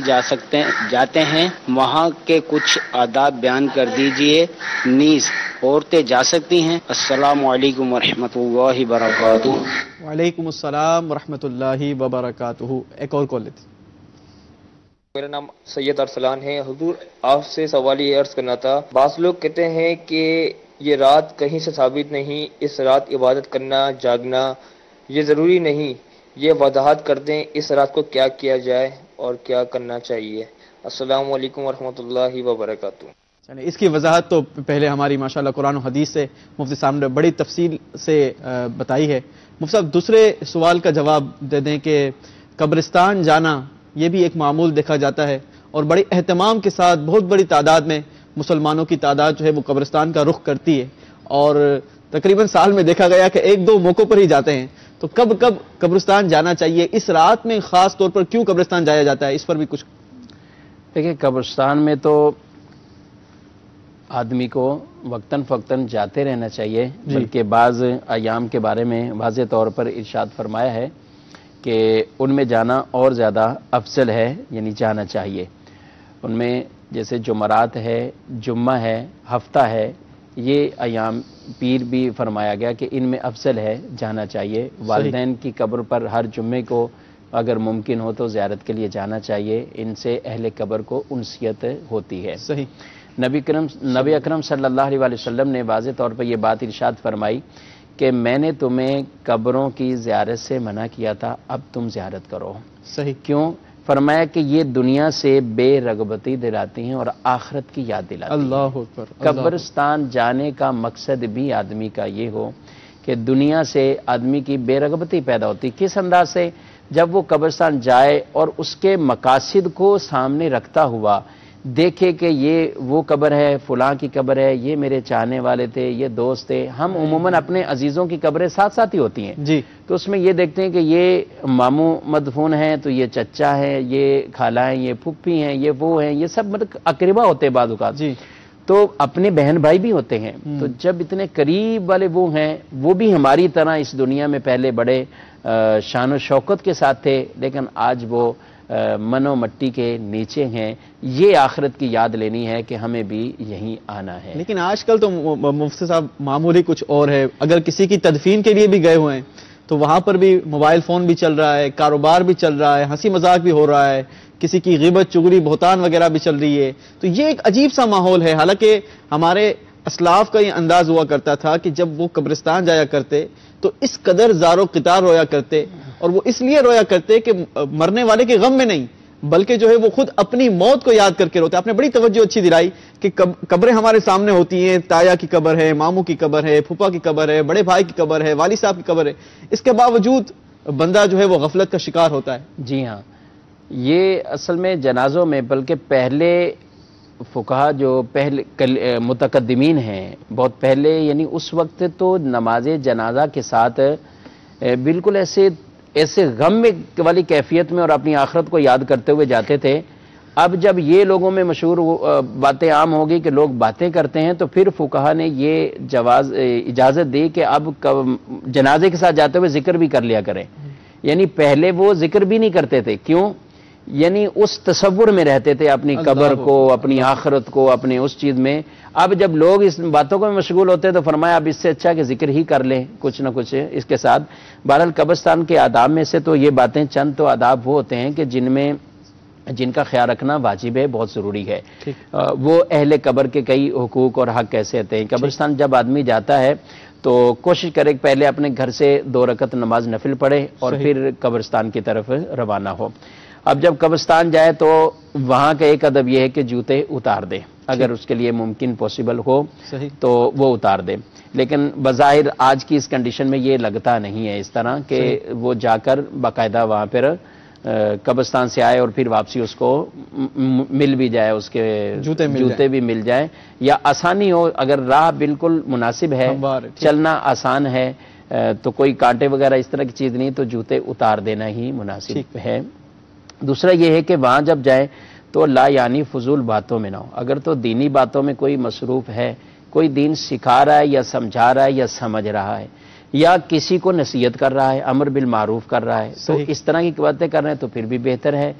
جاتے ہیں، وہاں کے کچھ آداب بیان کر دیجئے، نیز عورتیں جا سکتی ہیں؟ السلام علیکم ورحمۃ اللہ وبرکاتہ۔ وعلیکم السلام ورحمۃ اللہ وبرکاتہ۔ ایک اور کال لیتے ہیں۔ میرا نام سید ارسلان ہے۔ حضور آپ سے سوال یہ عرض کرنا تھا، بعض لوگ کہتے ہیں کہ یہ رات کہیں سے ثابت نہیں، اس رات عبادت کرنا، جاگنا یہ ضروری نہیں، یہ وضاحت کر دیں اس رات کو کیا کیا جائے اور کیا کرنا چاہیے۔ السلام علیکم ورحمۃ اللہ وبرکاتہ۔ چلیں، اس کی وضاحت تو پہلے ہماری ماشاءاللہ قرآن و حدیث سے مفتی صاحب نے بڑی تفصیل سے بتائی ہے۔ مفتی صاحب دوسرے سوال کا جواب دے دیں کہ قبرستان جانا یہ بھی ایک معمول دیکھا جاتا ہے اور بڑی اہتمام کے ساتھ بہت بڑی تعداد میں مسلمانوں کی تعداد جو ہے وہ قبرستان کا رخ کرتی ہے، اور تقریباً سال میں دیکھا گیا کہ ایک دو موقعوں پر ہی جاتے ہیں۔ تو کب کب قبرستان جانا چاہیے؟ اس رات میں خاص طور پر کیوں قبرستان جایا جاتا ہے؟ اس پر بھی کچھ دیکھیں، قبرستان میں تو آدمی کو وقتاً فوقتاً جاتے رہنا چاہیے، بلکہ بعض ایام کے بارے میں واضح طور پر ارشاد فرمایا ہے کہ ان میں جانا اور زیادہ افضل ہے، یعنی جانا چاہیے۔ ان میں جیسے جمعرات ہے، جمعہ ہے، ہفتہ ہے، یہ ایام پیر بھی فرمایا گیا کہ ان میں افضل ہے، جانا چاہیے۔ والدین کی قبر پر ہر جمعے کو اگر ممکن ہو تو زیارت کے لیے جانا چاہیے، ان سے اہل قبر کو انسیت ہوتی ہے۔ صحیح۔ نبی اکرم صلی اللہ علیہ وسلم نے واضح طور پر یہ بات ارشاد فرمائی کہ میں نے تمہیں قبروں کی زیارت سے منع کیا تھا، اب تم زیارت کرو۔ صحیح۔ کیوں؟ فرمایا کہ یہ دنیا سے بے رغبتی دلاتی ہیں اور آخرت کی یاد دلاتی ہیں۔ اللہ اکبر۔ قبرستان جانے کا مقصد بھی آدمی کا یہ ہو کہ دنیا سے آدمی کی بے رغبتی پیدا ہوتی۔ کس انداز سے؟ جب وہ قبرستان جائے اور اس کے مقاصد کو سامنے رکھتا ہوا دیکھے کہ یہ وہ قبر ہے، فلاں کی قبر ہے، یہ میرے چاہنے والے تھے، یہ دوست تھے۔ ہم عموماً اپنے عزیزوں کی قبریں ساتھ ساتھ ہی ہوتی ہیں، جی، تو اس میں یہ دیکھتے ہیں کہ یہ ماموں مدفون ہیں تو یہ چچا ہے، یہ خالہ ہیں، یہ پھپھی ہیں، یہ وہ ہیں، یہ سب مطلب اقربا ہوتے ہیں بعض اوقات، جی، تو اپنے بہن بھائی بھی ہوتے ہیں۔ تو جب اتنے قریب والے وہ ہیں، وہ بھی ہماری طرح اس دنیا میں پہلے بڑے شان و شوکت کے ساتھ تھے، لیکن آج وہ من و مٹی کے نیچے ہیں۔ یہ آخرت کی یاد لینی ہے کہ ہمیں بھی یہیں آنا ہے۔ لیکن آج کل تو مفتی صاحب معمولی کچھ اور ہے۔ اگر کسی کی تدفین کے لیے بھی گئے ہوئے ہیں تو وہاں پر بھی موبائل فون بھی چل رہا ہے، کاروبار بھی چل رہا ہے، ہنسی مذاق بھی ہو رہا ہے، کسی کی غیبت چغلی بہتان وغیرہ بھی چل رہی ہے۔ تو یہ ایک عجیب سا ماحول ہے۔ حالانکہ ہمارے اسلاف کا یہ انداز ہوا کرتا تھا کہ جب وہ قبرستان جایا کرتے تو اس قدر زار و قطار رویا کرتے، اور وہ اس لیے رویا کرتے کہ مرنے والے کے غم میں نہیں، بلکہ جو ہے وہ خود اپنی موت کو یاد کر کے روتے۔ آپ نے بڑی توجہ اچھی دلائی کہ قبریں ہمارے سامنے ہوتی ہیں، تایا کی قبر ہے، ماموں کی قبر ہے، پھپھا کی قبر ہے، بڑے بھائی کی قبر ہے، والد صاحب کی قبر ہے، اس کے باوجود بندہ جو ہے وہ غفلت کا شکار ہوتا ہے۔ جی ہاں، یہ اصل میں جنازوں میں، بلکہ پہلے فقہا جو پہلے متقدمین ہیں بہت پہلے، یعنی اس وقت تو نماز جنازہ کے ساتھ بالکل ایسے غم والی کیفیت میں اور اپنی آخرت کو یاد کرتے ہوئے جاتے تھے۔ اب جب یہ لوگوں میں مشہور باتیں عام ہو گئی کہ لوگ باتیں کرتے ہیں، تو پھر فقہا نے یہ اجازت دی کہ اب جنازے کے ساتھ جاتے ہوئے ذکر بھی کر لیا کریں۔ یعنی پہلے وہ ذکر بھی نہیں کرتے تھے، کیوں یعنی اس تصور میں رہتے تھے اپنی قبر کو، اپنی آخرت کو، اپنے اس چیز میں. اب جب لوگ اس باتوں کو مشغول ہوتے ہیں تو فرمایا اب اس سے اچھا کہ ذکر ہی کر لیں کچھ نہ کچھ اس کے ساتھ. بہرحال قبرستان کے آداب میں سے تو یہ باتیں چند تو آداب وہ ہوتے ہیں کہ جن کا خیال رکھنا واجب ہے، بہت ضروری ہے. وہ اہل قبر کے کئی حقوق اور حق کیسے ہوتے ہیں. قبرستان جب آدمی جاتا ہے تو کوشش کرے کہ پہلے اپنے گھر سے 2 رکعت نماز نفل پڑھے اور پھر قبرستان کی طرف روانہ ہو. اب جب قبرستان جائے تو وہاں کا ایک ادب یہ ہے کہ جوتے اتار دے، اگر اس کے لیے ممکن پاسبل ہو تو وہ اتار دے. لیکن بظاہر آج کی اس کنڈیشن میں یہ لگتا نہیں ہے اس طرح کہ وہ جا کر باقاعدہ وہاں پر قبرستان سے آئے اور پھر واپسی اس کو مل بھی جائے، اس کے جوتے بھی مل جائیں، یا آسانی ہو. اگر راہ بالکل مناسب ہے، چلنا آسان ہے، تو کوئی کانٹے وغیرہ اس طرح کی چیز نہیں، تو جوتے اتار دینا ہی مناسب ہے. دوسرا یہ ہے کہ وہاں جب جائیں تو لا یعنی فضول باتوں میں نہ ہو. اگر تو دینی باتوں میں کوئی مصروف ہے، کوئی دین سکھا رہا ہے یا سمجھا رہا ہے یا سمجھ رہا ہے، یا کسی کو نصیحت کر رہا ہے، امر بالمعروف کر رہا ہے، تو اس طرح کی باتیں کر رہے ہیں تو پھر بھی بہتر ہے.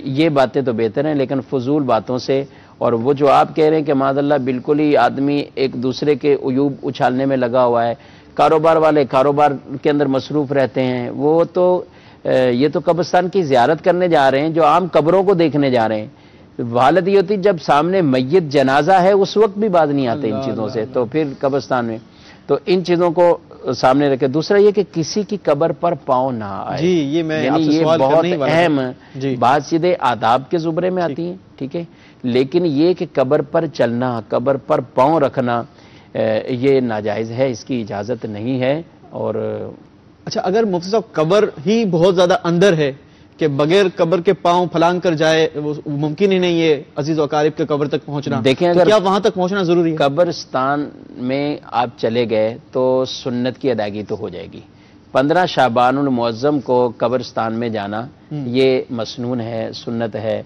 یہ باتیں تو بہتر ہیں، لیکن فضول باتوں سے، اور وہ جو آپ کہہ رہے ہیں کہ معاذ اللہ بالکل ہی آدمی ایک دوسرے کے عیوب اچھالنے میں لگا ہوا ہے، کاروبار والے کاروبار کے اندر مصروف رہتے ہیں، وہ تو یہ تو قبرستان کی زیارت کرنے جا رہے ہیں، جو عام قبروں کو دیکھنے جا رہے ہیں. حالت یہ ہوتی جب سامنے میت جنازہ ہے اس وقت بھی باز نہیں آتے ان چیزوں سے، تو پھر قبرستان میں تو ان چیزوں کو سامنے رکھے. دوسرا یہ کہ کسی کی قبر پر پاؤں نہ آئے. یہ میں یعنی یہ بہت اہم بات سیدھے آداب کے زمرے میں آتی ہیں، ٹھیک ہے، لیکن یہ کہ قبر پر چلنا، قبر پر پاؤں رکھنا یہ ناجائز ہے، اس کی اجازت نہیں ہے. اور اچھا، اگر مفتی صاحب قبر ہی بہت زیادہ اندر ہے کہ بغیر قبر کے پاؤں پھلانگ کر جائے، ممکن ہی نہیں ہے عزیز و اقارب کے قبر تک پہنچنا، دیکھیں تو اگر کیا وہاں تک پہنچنا ضروری ہے؟ قبرستان میں آپ چلے گئے تو سنت کی ادائیگی تو ہو جائے گی. 15 شعبان المعظم کو قبرستان میں جانا یہ مسنون ہے، سنت ہے.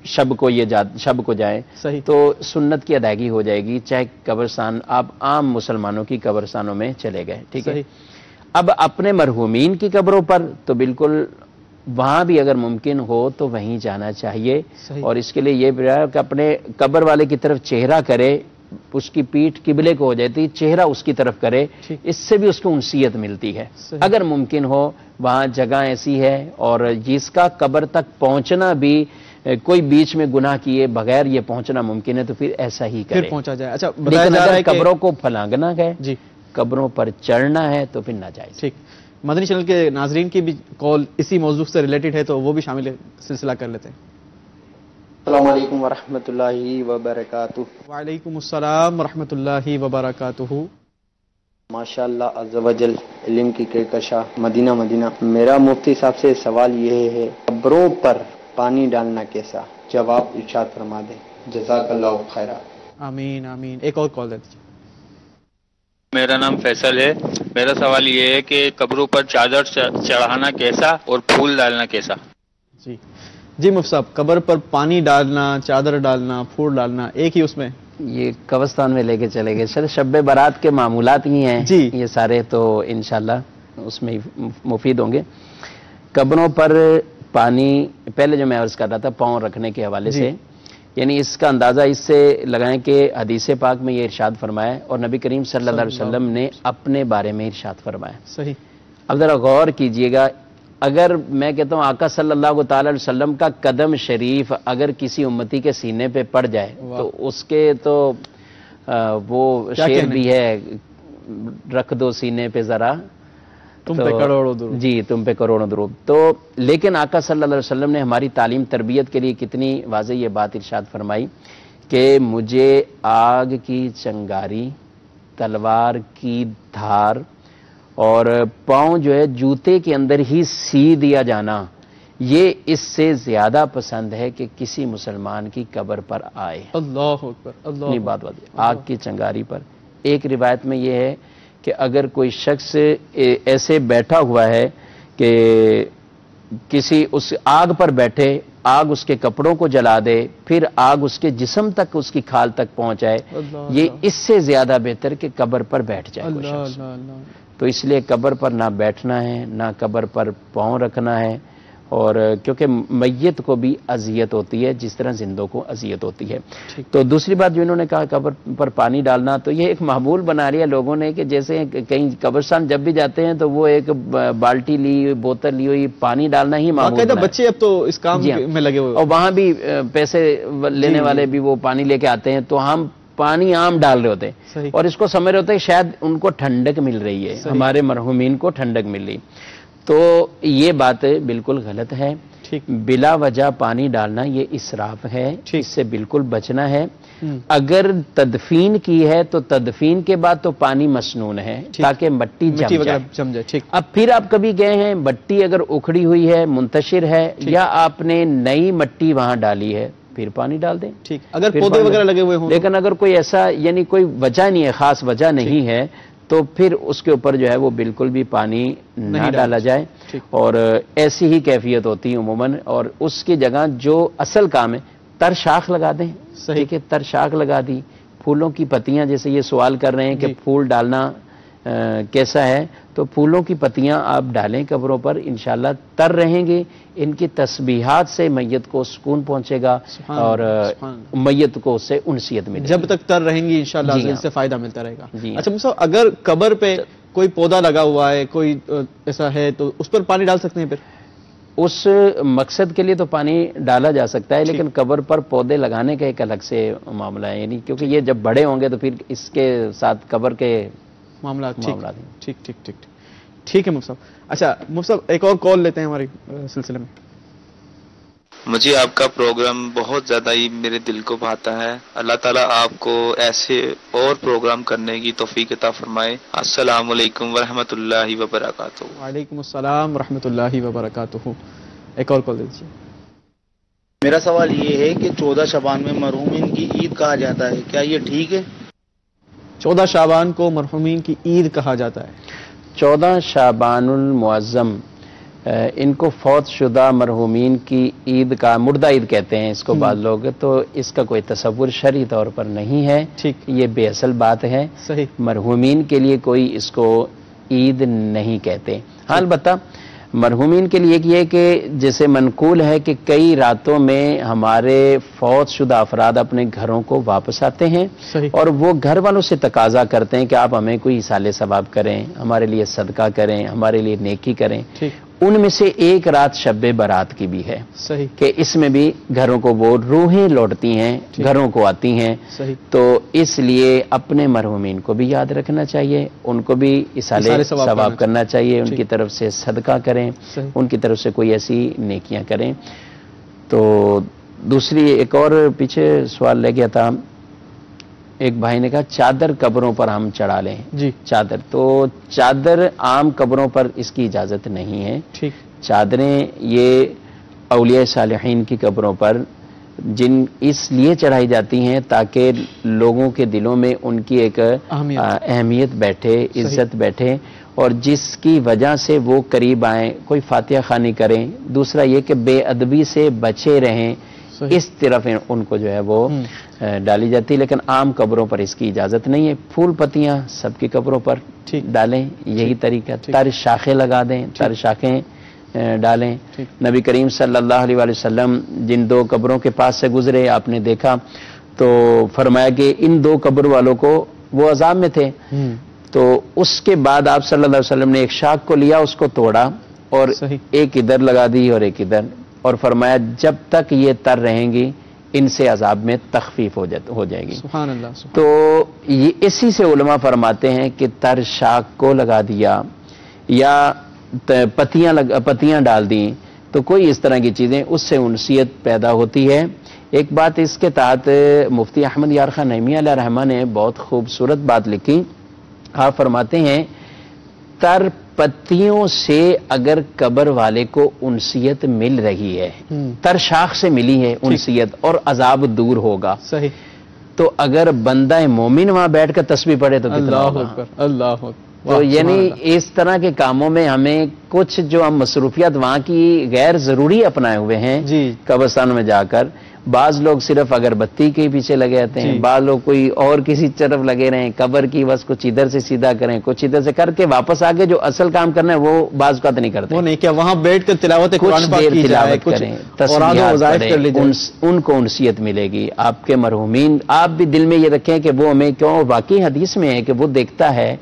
شب کو جائیں تو سنت کی ادائیگی ہو جائے گی، چاہے قبرستان آپ عام مسلمانوں کی قبرستانوں میں چلے گئے، ٹھیک ہے. اب اپنے مرحومین کی قبروں پر تو بالکل وہاں بھی اگر ممکن ہو تو وہیں جانا چاہیے. اور اس کے لیے یہ بھی کہ اپنے قبر والے کی طرف چہرہ کرے، اس کی پیٹھ قبلے کو ہو جاتی، چہرہ اس کی طرف کرے، اس سے بھی اس کو انسیت ملتی ہے. اگر ممکن ہو وہاں جگہ ایسی ہے اور جس کا قبر تک پہنچنا بھی کوئی بیچ میں گناہ کیے بغیر یہ پہنچنا ممکن ہے تو پھر ایسا ہی کرے، پھر پہنچا جائے. اچھا، لیکن اگر قبروں کو پھلانگنا ہے، قبروں پر چڑھنا ہے تو پھر ناجائز. ٹھیک. مدنی چینل کے ناظرین کی بھی کال اسی موضوع سے ریلیٹڈ ہے تو وہ بھی شامل سلسلہ کر لیتے ہیں. السلام علیکم ورحمۃ اللہ وبرکاتہ. وعلیکم السلام ورحمۃ اللہ وبرکاتہ. ماشاء اللہ عز و جل، علم کی کہکشاں مدینہ. میرا مفتی صاحب سے سوال یہ ہے، قبروں پر پانی ڈالنا کیسا؟ جواب ارشاد فرما دیں، جزاک اللہ خیرہ. آمین آمین. ایک اور کال دیتے. میرا نام فیصل ہے. میرا سوال یہ ہے کہ قبروں پر چادر چڑھانا کیسا اور پھول ڈالنا کیسا؟ جی مفتی صاحب، قبر پر پانی ڈالنا، چادر ڈالنا، پھول ڈالنا ایک ہی اس میں؟ یہ قبرستان میں لے کے چلے گئے. شب برات کے معمولات ہی ہیں یہ سارے، تو انشاءاللہ اس میں مفید ہوں گے. قبروں پر پانی، پہلے جو میں عرض کر رہا تھا پاؤں رکھنے کے حوالے سے، یعنی اس کا اندازہ اس سے لگائیں کہ حدیث پاک میں یہ ارشاد فرمایا اور نبی کریم صلی اللہ علیہ وسلم نے اپنے بارے میں ارشاد فرمایا. صحیح. اب ذرا غور کیجئے گا، اگر میں کہتا ہوں آقا صلی اللہ تعالی علیہ وسلم کا قدم شریف اگر کسی امتی کے سینے پہ پڑ جائے تو اس کے تو وہ شعر بھی ہے، رکھ دو سینے پہ ذرا تم پہ کروڑوں درود. جی، تم پہ کروڑوں درود. تو لیکن آقا صلی اللہ علیہ وسلم نے ہماری تعلیم تربیت کے لیے کتنی واضح یہ بات ارشاد فرمائی کہ مجھے آگ کی چنگاری، تلوار کی دھار اور پاؤں جو ہے جوتے کے اندر ہی سی دیا جانا، یہ اس سے زیادہ پسند ہے کہ کسی مسلمان کی قبر پر آئے. اللہ اکبر. اللہ بات آگ کی چنگاری پر. ایک روایت میں یہ ہے کہ اگر کوئی شخص ایسے بیٹھا ہوا ہے کہ کسی اس آگ پر بیٹھے، آگ اس کے کپڑوں کو جلا دے، پھر آگ اس کے جسم تک، اس کی کھال تک پہنچائے، یہ اس سے زیادہ بہتر کہ قبر پر بیٹھ جائے وہ شخص. تو اس لیے قبر پر نہ بیٹھنا ہے، نہ قبر پر پاؤں رکھنا ہے. اور کیونکہ میت کو بھی اذیت ہوتی ہے جس طرح زندوں کو اذیت ہوتی ہے. تو دوسری بات جو انہوں نے کہا قبر پر پانی ڈالنا، تو یہ ایک معمول بنا لیا لوگوں نے کہ جیسے کہیں قبرستان جب بھی جاتے ہیں تو وہ ایک بالٹی لی، بوتل لی ہوئی، پانی ڈالنا ہی معمول بنا ہے. بچے اب تو اس کام میں لگے ہوئے، اور وہاں بھی پیسے لینے والے بھی وہ پانی لے کے آتے ہیں، تو ہم پانی عام ڈال رہے ہوتے ہیں اور اس کو سمجھ رہے ہوتے ہیں شاید ان کو ٹھنڈک مل رہی ہے، ہمارے مرحومین کو ٹھنڈک مل رہی. تو یہ بات بالکل غلط ہے. بلا وجہ پانی ڈالنا یہ اسراف ہے، اس سے بالکل بچنا ہے. اگر تدفین کی ہے تو تدفین کے بعد تو پانی مسنون ہے تاکہ مٹی جم جائے. اب پھر آپ کبھی گئے ہیں، مٹی اگر اکھڑی ہوئی ہے، منتشر ہے، یا آپ نے نئی مٹی وہاں ڈالی ہے، پھر پانی ڈال دیں. اگر پودے وغیرہ لگے ہوئے ہوں، لیکن اگر کوئی ایسا یعنی کوئی وجہ نہیں ہے، خاص وجہ نہیں ہے، تو پھر اس کے اوپر جو ہے وہ بالکل بھی پانی نہ ڈالا جائے. اور ایسی ہی کیفیت ہوتی ہے عموماً. اور اس کی جگہ جو اصل کام ہے، تر شاخ لگا دیں. ٹھیک ہے، تر شاخ لگا دی. پھولوں کی پتیاں، جیسے یہ سوال کر رہے ہیں کہ پھول ڈالنا کیسا ہے، تو پھولوں کی پتیاں آپ ڈالیں قبروں پر، انشاءاللہ تر رہیں گے. ان کی تسبیحات سے میت کو سکون پہنچے گا اور میت کو اس سے انسیت ملے گی. جب تک تر رہیں گی انشاءاللہ اس سے فائدہ ملتا رہے گا. اچھا مصطفیٰ، اگر قبر پہ کوئی پودا لگا ہوا ہے، کوئی ایسا ہے، تو اس پر پانی ڈال سکتے ہیں؟ پھر اس مقصد کے لیے تو پانی ڈالا جا سکتا ہے، لیکن قبر پر پودے لگانے کا ایک الگ سے معاملہ ہے. یعنی کیونکہ یہ جب بڑے ہوں گے تو پھر اس کے ساتھ قبر کے معاملات. ٹھیک ہے مفتی صاحب. اچھا مفتی صاحب، ایک اور کال لیتے ہیں ہماری سلسلے میں. مجھے آپ کا پروگرام بہت زیادہ ہی میرے دل کو بھاتا ہے. اللہ تعالیٰ آپ کو ایسے اور پروگرام کرنے کی توفیق عطا فرمائے. السلام علیکم ورحمۃ اللہ وبرکاتہ. وعلیکم السلام ورحمۃ اللہ وبرکاتہ. ایک اور کال دیجیے. میرا سوال یہ ہے کہ 14 شعبان میں مرحومین کی عید کہا جاتا ہے، کیا یہ ٹھیک ہے؟ 14 شعبان کو مرحومین کی عید کہا جاتا ہے. 14 شعبان المعظم ان کو فوت شدہ مرحومین کی عید کا مردہ عید کہتے ہیں اس کو بعض لوگ. تو اس کا کوئی تصور شرعی طور پر نہیں ہے. یہ بے اصل بات ہے. مرحومین کے لیے کوئی اس کو عید نہیں کہتے. ہاں البتہ مرحومین کے لیے یہ کہ جیسے منقول ہے کہ کئی راتوں میں ہمارے فوت شدہ افراد اپنے گھروں کو واپس آتے ہیں اور وہ گھر والوں سے تقاضا کرتے ہیں کہ آپ ہمیں کوئی ایصال ثواب کریں، ہمارے لیے صدقہ کریں، ہمارے لیے نیکی کریں. ان میں سے ایک رات شب برات کی بھی ہے کہ اس میں بھی گھروں کو وہ روحیں لوٹتی ہیں، گھروں کو آتی ہیں. تو اس لیے اپنے مرحومین کو بھی یاد رکھنا چاہیے، ان کو بھی ایصال ثواب کرنا چاہیے، ان کی طرف سے صدقہ کریں، ان کی طرف سے کوئی ایسی نیکیاں کریں. تو دوسری ایک اور پیچھے سوال لے گیا تھا، ایک بھائی نے کہا چادر قبروں پر ہم چڑھا لیں. چادر، تو چادر عام قبروں پر اس کی اجازت نہیں ہے. چادریں یہ اولیاء صالحین کی قبروں پر جن اس لیے چڑھائی جاتی ہیں تاکہ لوگوں کے دلوں میں ان کی ایک اہمیت بیٹھے، عزت بیٹھے، اور جس کی وجہ سے وہ قریب آئیں، کوئی فاتحہ خوانی کریں. دوسرا یہ کہ بے ادبی سے بچے رہیں، اس طرف ان کو جو ہے وہ ڈالی جاتی. لیکن عام قبروں پر اس کی اجازت نہیں ہے. پھول پتیاں سب کی قبروں پر ڈالیں، یہی طریقہ. تر شاخیں لگا دیں، تر شاخیں ڈالیں. نبی کریم صلی اللہ علیہ وآلہ وسلم جن 2 قبروں کے پاس سے گزرے، آپ نے دیکھا تو فرمایا کہ ان 2 قبر والوں کو وہ عذاب میں تھے. تو اس کے بعد آپ صلی اللہ علیہ وسلم نے ایک شاخ کو لیا، اس کو توڑا اور ایک ادھر لگا دی اور ایک ادھر، اور فرمایا جب تک یہ تر رہیں گی ان سے عذاب میں تخفیف ہو جائے گی. سبحان اللہ. تو یہ اسی سے علماء فرماتے ہیں کہ تر شاخ کو لگا دیا یا پتیاں ڈال دیں تو کوئی اس طرح کی چیزیں، اس سے انسیت پیدا ہوتی ہے. ایک بات اس کے تحت مفتی احمد یار خان نعیمی علیہ رحمہ نے بہت خوبصورت بات لکھی. آپ فرماتے ہیں تر پتیوں سے اگر قبر والے کو انسیت مل رہی ہے، تر شاخ سے ملی ہے انسیت، اور عذاب دور ہوگا. تو اگر بندہ مومن وہاں بیٹھ کر تسبیح پڑھے تو کتنا ہوگا. اللہ اکبر. تو یعنی اس طرح کے کاموں میں ہمیں کچھ جو ہم مصروفیات وہاں کی غیر ضروری اپنائے ہوئے ہیں قبرستان میں جا کر، بعض لوگ صرف اگربتی کے پیچھے لگے رہتے ہیں، بعض لوگ کوئی اور کسی طرف لگے رہے ہیں، قبر کی بس کچھ ادھر سے سیدھا کریں، کچھ ادھر سے کر کے واپس آگے جو اصل کام کرنا ہے وہ بعض اوقات نہیں کرتے، وہ نہیں کیا وہاں بیٹھ کر تلاوت قرآن پاک کی جائے، تلاوت کریں، تسبیحات پڑھیں، ان کو انسیت ملے گی۔ آپ کے مرحومین، آپ بھی دل میں یہ رکھیں کہ وہ ہمیں کیوں، واقعی حدیث میں ہے کہ وہ دیکھتا ہے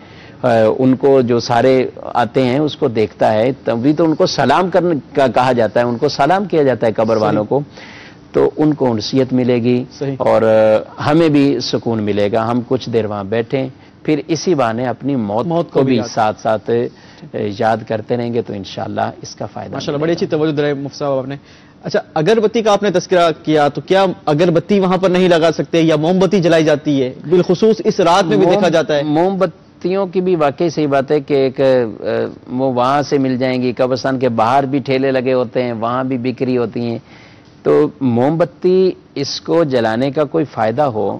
ان کو جو سارے آتے ہیں اس کو دیکھتا ہے، تبھی تو ان کو سلام کرنے کا کہا جاتا ہے، ان کو سلام کیا جاتا ہے قبر والوں کو، تو ان کو انسیت ملے گی اور ہمیں بھی سکون ملے گا۔ ہم کچھ دیر وہاں بیٹھیں، پھر اسی بہانے اپنی موت کو بھی ساتھ ساتھ یاد کرتے رہیں گے تو انشاءاللہ اس کا فائدہ ماشاءاللہ بڑی اچھی توجہ دلائی مفتی صاحب آپ نے۔ اچھا، اگربتی کا آپ نے تذکرہ کیا تو کیا اگربتی وہاں پر نہیں لگا سکتے یا موم بتی جلائی جاتی ہے؟ بالخصوص اس رات میں بھی دیکھا جاتا ہے موم بتیوں کی بھی واقعی صحیح بات ہے کہ ایک وہ وہاں سے مل جائیں گی، قبرستان کے باہر بھی ٹھیلے لگے ہوتے ہیں، وہاں بھی بکری ہوتی ہیں، تو موم بتی اس کو جلانے کا کوئی فائدہ ہو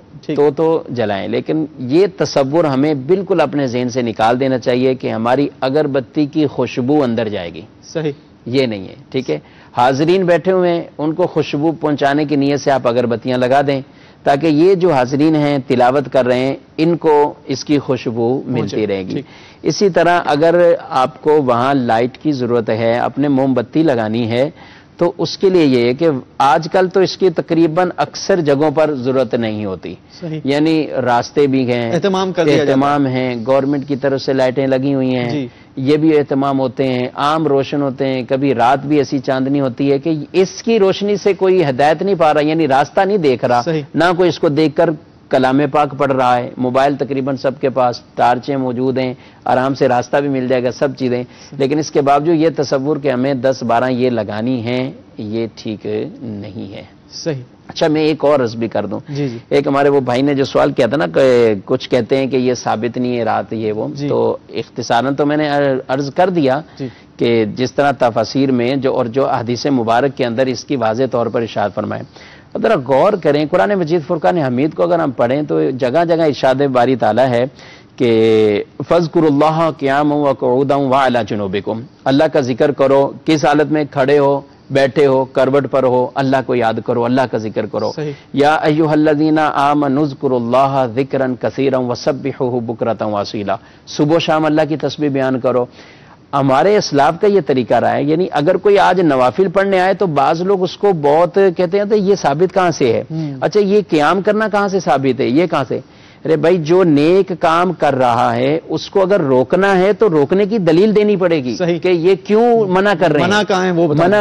تو جلائیں، لیکن یہ تصور ہمیں بالکل اپنے ذہن سے نکال دینا چاہیے کہ ہماری اگربتی کی خوشبو اندر جائے گی، صحیح یہ نہیں ہے، ٹھیک ہے؟ حاضرین بیٹھے ہوئے ہیں، ان کو خوشبو پہنچانے کی نیت سے آپ اگربتیاں لگا دیں تاکہ یہ جو حاضرین ہیں تلاوت کر رہے ہیں ان کو اس کی خوشبو ملتی رہے گی۔ اسی طرح اگر آپ کو وہاں لائٹ کی ضرورت ہے، اپنے موم بتی لگانی ہے، تو اس کے لیے یہ ہے کہ آج کل تو اس کی تقریباً اکثر جگہوں پر ضرورت نہیں ہوتی، یعنی راستے بھی ہیں، اہتمام ہیں، گورنمنٹ کی طرف سے لائٹیں لگی ہوئی ہیں، یہ بھی اہتمام ہوتے ہیں، عام روشن ہوتے ہیں، کبھی رات بھی ایسی چاندنی ہوتی ہے کہ اس کی روشنی سے کوئی ہدایت نہیں پا رہا، یعنی راستہ نہیں دیکھ رہا، نہ کوئی اس کو دیکھ کر کلام پاک پڑھ رہا ہے، موبائل تقریباً سب کے پاس، ٹارچیں موجود ہیں، آرام سے راستہ بھی مل جائے گا، سب چیزیں، لیکن اس کے باوجود یہ تصور کہ ہمیں 10-12 یہ لگانی ہیں، یہ ٹھیک نہیں ہے۔ صحیح۔ اچھا، میں ایک اور عرض بھی کر دوں، ایک ہمارے وہ بھائی نے جو سوال کیا تھا نا کہ کچھ کہتے ہیں کہ یہ ثابت نہیں ہے رات یہ وہ، تو اختصاراً تو میں نے عرض کر دیا کہ جس طرح تفاسیر میں جو احادیث مبارک کے اندر اس کی واضح طور پر ارشاد فرمائے، ذرا غور کریں، قرآن مجید فرقان حمید کو اگر ہم پڑھیں تو جگہ جگہ ارشاد باری تعالیٰ ہے کہ فَاذْكُرُوا اللَّهَ قِيَامًا وَقُعُودًا وَعَلَىٰ جُنُوبِكُمْ، اللہ کا ذکر کرو، کس حالت میں؟ کھڑے ہو، بیٹھے ہو، کروٹ پر ہو، اللہ کو یاد کرو، اللہ کا ذکر کرو۔ یا ایھا الذین آمنوا اذکروا اللہ ذکرا کثیرا وسبحوہ بکرۃ واسیلا، صبح و شام اللہ کی تسبیح بیان کرو۔ ہمارے اسلاف کا یہ طریقہ رہا ہے، یعنی اگر کوئی آج نوافل پڑھنے آئے تو بعض لوگ اس کو بہت کہتے ہیں تو یہ ثابت کہاں سے ہے؟ اچھا، یہ قیام کرنا کہاں سے ثابت ہے؟ یہ کہاں سے؟ ارے بھائی، جو نیک کام کر رہا ہے اس کو اگر روکنا ہے تو روکنے کی دلیل دینی پڑے گی کہ یہ کیوں منع کر رہے ہیں، منع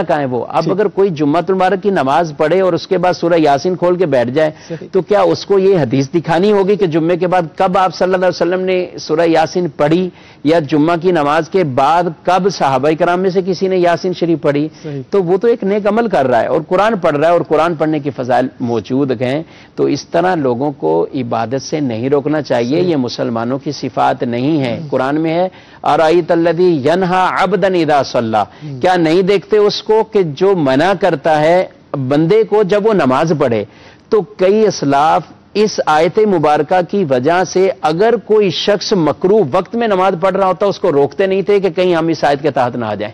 کہاں ہے وہ۔ اب اگر کوئی جمعہ المبارک کی نماز پڑھے اور اس کے بعد سورہ یاسین کھول کے بیٹھ جائے تو کیا اس کو یہ حدیث دکھانی ہوگی کہ جمعے کے بعد کب آپ صلی اللہ علیہ وسلم نے سورہ یاسین پڑھی، یا جمعہ کی نماز کے بعد کب صحابہ کرام میں سے کسی نے یاسین شریف پڑھی؟ تو وہ تو ایک نیک عمل کر رہا ہے اور قرآن پڑھ رہا ہے اور قرآن پڑھنے کی فضائل موجود ہیں، تو اس طرح لوگوں کو عبادت سے نہیں روکنا چاہیے، یہ مسلمانوں کی صفات نہیں ہے۔ قرآن میں ہے ارأیت الذی ینہا عبدا اذا صلی، کیا نہیں دیکھتے اس کو کہ جو منع کرتا ہے بندے کو جب وہ نماز پڑھے؟ تو کئی اسلاف اس آیت مبارکہ کی وجہ سے اگر کوئی شخص مکروہ وقت میں نماز پڑھ رہا ہوتا اس کو روکتے نہیں تھے کہ کہیں ہم اس آیت کے تحت نہ آ جائیں،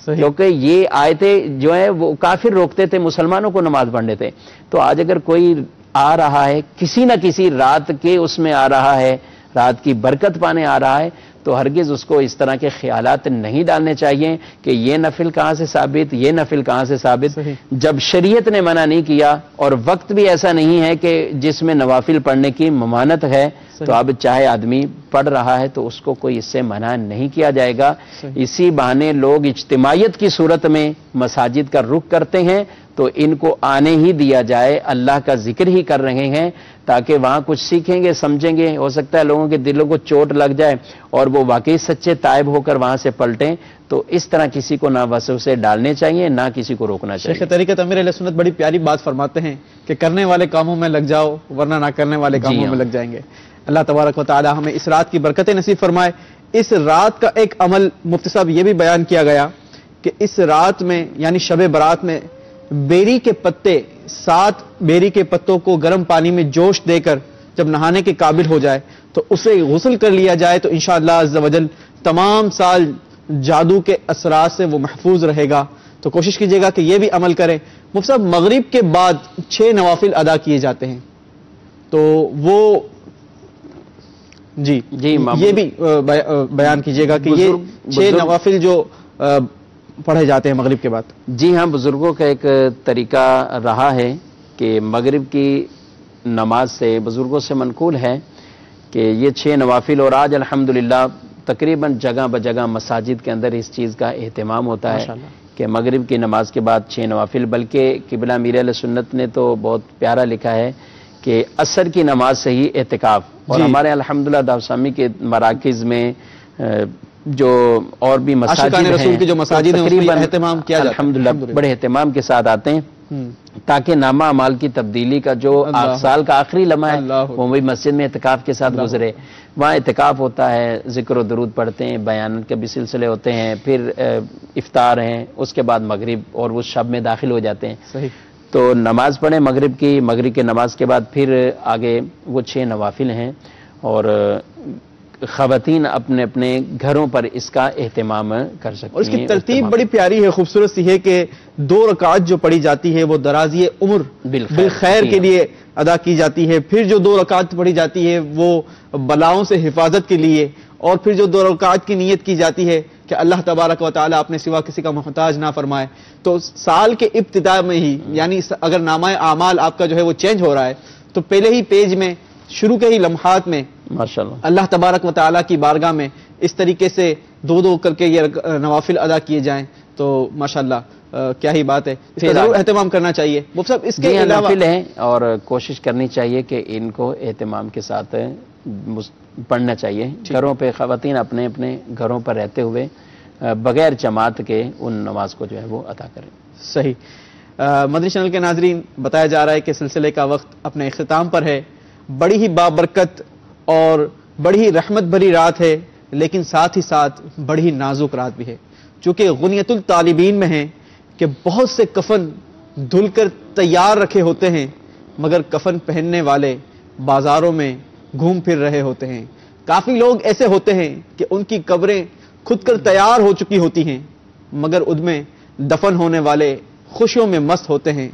کیونکہ یہ آیتیں جو ہیں وہ کافر روکتے تھے مسلمانوں کو نماز پڑھنے تھے۔ تو آج اگر کوئی آ رہا ہے کسی نہ کسی رات کے اس میں آ رہا ہے، رات کی برکت پانے آ رہا ہے، تو ہرگز اس کو اس طرح کے خیالات نہیں ڈالنے چاہیے کہ یہ نفل کہاں سے ثابت، یہ نفل کہاں سے ثابت۔ جب شریعت نے منع نہیں کیا اور وقت بھی ایسا نہیں ہے کہ جس میں نوافل پڑھنے کی ممانعت ہے، تو اب چاہے آدمی پڑھ رہا ہے تو اس کو کوئی اس سے منع نہیں کیا جائے گا۔ اسی بہانے لوگ اجتماعیت کی صورت میں مساجد کا رخ کرتے ہیں تو ان کو آنے ہی دیا جائے، اللہ کا ذکر ہی کر رہے ہیں تاکہ وہاں کچھ سیکھیں گے، سمجھیں گے، ہو سکتا ہے لوگوں کے دلوں کو چوٹ لگ جائے اور وہ واقعی سچے تائب ہو کر وہاں سے پلٹیں۔ تو اس طرح کسی کو نہ وسوسے ڈالنے چاہیے، نہ کسی کو روکنا چاہیے۔ شیخ طریقت امیر اہل سنت بڑی پیاری بات فرماتے ہیں کہ کرنے والے کاموں میں لگ جاؤ ورنہ نہ کرنے والے کاموں میں لگ جائیں گے۔ اللہ تبارک و تعالی ہمیں اس رات کی برکتیں نصیب فرمائے۔ اس رات کا ایک عمل مفتی صاحب یہ بھی بیان کیا گیا کہ اس رات میں یعنی شب برات میں بیری کے پتے 7 بیری کے پتوں کو گرم پانی میں جوش دے کر جب نہانے کے قابل ہو جائے تو اسے غسل کر لیا جائے تو انشاءاللہ عز و جل تمام سال جادو کے اثرات سے وہ محفوظ رہے گا۔ تو کوشش کیجیے گا کہ یہ بھی عمل کریں۔ مفتی صاحب مغرب کے بعد 6 نوافل ادا کیے جاتے ہیں، تو وہ جی یہ بھی بیان کیجیے گا کہ یہ 6 نوافل جو پڑھے جاتے ہیں مغرب کے بعد۔ جی ہاں، بزرگوں کا ایک طریقہ رہا ہے کہ مغرب کی نماز سے بزرگوں سے منقول ہے کہ یہ 6 نوافل، اور آج الحمدللہ تقریباً جگہ بجگہ مساجد کے اندر اس چیز کا اہتمام ہوتا ہے کہ مغرب کی نماز کے بعد 6 نوافل، بلکہ قبلہ امیر اہل سنت نے تو بہت پیارا لکھا ہے کہ عصر کی نماز سے ہی اعتکاف، اور ہمارے الحمدللہ دعوسامی کے مراکز میں جو اور بھی مساجد ہیں، رسول کی جو مساجد ہیں اس میں اہتمام کیا جاتا ہے، الحمدللہ بڑے اہتمام کے ساتھ آتے ہیں تاکہ نامہ اعمال کی تبدیلی کا جو سال کا آخری لمحہ ہے وہ بھی مسجد میں اعتکاف کے ساتھ گزرے۔ وہاں اعتکاف ہوتا ہے، ذکر و درود پڑھتے ہیں، بیانات کے بھی سلسلے ہوتے ہیں، پھر افطار ہیں، اس کے بعد مغرب اور وہ شب میں داخل ہو جاتے ہیں۔ صحیح۔ تو نماز پڑھیں مغرب کی نماز کے بعد پھر آگے وہ 6 نوافل ہیں، اور خواتین اپنے اپنے گھروں پر اس کا اہتمام کر سکتی ہیں۔ اور اس کی ترتیب بڑی پیاری ہے، خوبصورت سی ہے کہ 2 رکعت جو پڑھی جاتی ہے وہ درازی عمر بالخیر کے لیے ادا کی جاتی ہے، پھر جو 2 رکعت پڑھی جاتی ہے وہ بلاؤں سے حفاظت کے لیے، اور پھر جو 2 رکعت کی نیت کی جاتی ہے کہ اللہ تبارک و تعالیٰ اپنے سوا کسی کا محتاج نہ فرمائے۔ تو سال کے ابتدا میں ہی، یعنی اگر نامہ اعمال آپ کا جو ہے وہ چینج ہو رہا ہے تو پہلے ہی پیج میں شروع کے ہی لمحات میں ماشاءاللہ اللہ تبارک و تعالیٰ کی بارگاہ میں اس طریقے سے 2 کر کے یہ نوافل ادا کیے جائیں تو ماشاءاللہ کیا ہی بات ہے، اس کا ضرور اہتمام کرنا چاہیے۔ مفتی صاحب اس کے علاوہ نوافل ہیں اور کوشش کرنی چاہیے کہ ان کو اہتمام کے ساتھ پڑھنا چاہیے۔ گھروں پہ خواتین اپنے اپنے گھروں پر رہتے ہوئے بغیر جماعت کے ان نماز کو جو ہے وہ ادا کریں۔ صحیح۔ مدنی چینل کے ناظرین، بتایا جا رہا ہے کہ سلسلے کا وقت اپنے اختتام پر ہے۔ بڑی ہی بابرکت اور بڑی ہی رحمت بھری رات ہے، لیکن ساتھ ہی ساتھ بڑی ہی نازک رات بھی ہے، چونکہ غنیت الطالبین میں ہے کہ بہت سے کفن دھل کر تیار رکھے ہوتے ہیں، مگر کفن پہننے والے بازاروں میں گھوم پھر رہے ہوتے ہیں۔ کافی لوگ ایسے ہوتے ہیں کہ ان کی قبریں خود کر تیار ہو چکی ہوتی ہیں، مگر ان میں دفن ہونے والے خوشیوں میں مست ہوتے ہیں۔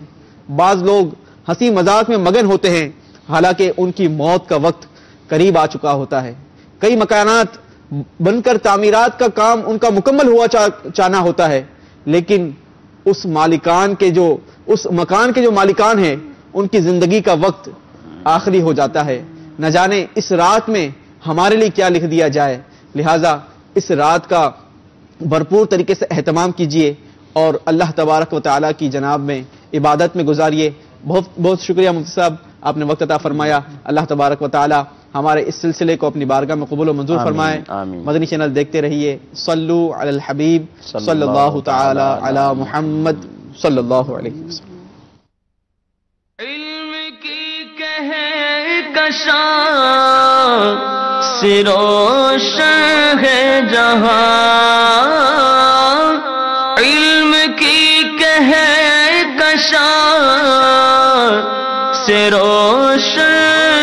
بعض لوگ ہنسی مذاق میں مگن ہوتے ہیں، حالانکہ ان کی موت کا وقت قریب آ چکا ہوتا ہے۔ کئی مکانات بن کر تعمیرات کا کام ان کا مکمل ہوا چانا ہوتا ہے، لیکن اس مکان کے جو مالکان ہیں ان کی زندگی کا وقت آخری ہو جاتا ہے۔ نہ جانے اس رات میں ہمارے لیے کیا لکھ دیا جائے، لہذا اس رات کا بھرپور طریقے سے اہتمام کیجیے اور اللہ تبارک و تعالیٰ کی جناب میں عبادت میں گزاریے۔ بہت بہت شکریہ مفتی صاحب، آپ نے وقت عطا فرمایا۔ اللہ تبارک و تعالیٰ ہمارے اس سلسلے کو اپنی بارگاہ میں قبول و منظور فرمائے۔ مدنی چینل دیکھتے رہیے۔ صلو علی الحبیب صلی اللہ تعالی علی محمد صلی اللہ علیہ وسلم۔ علم کی کہکشاں سے روشن ہے جہاں، علم کی کہکشاں سے روشن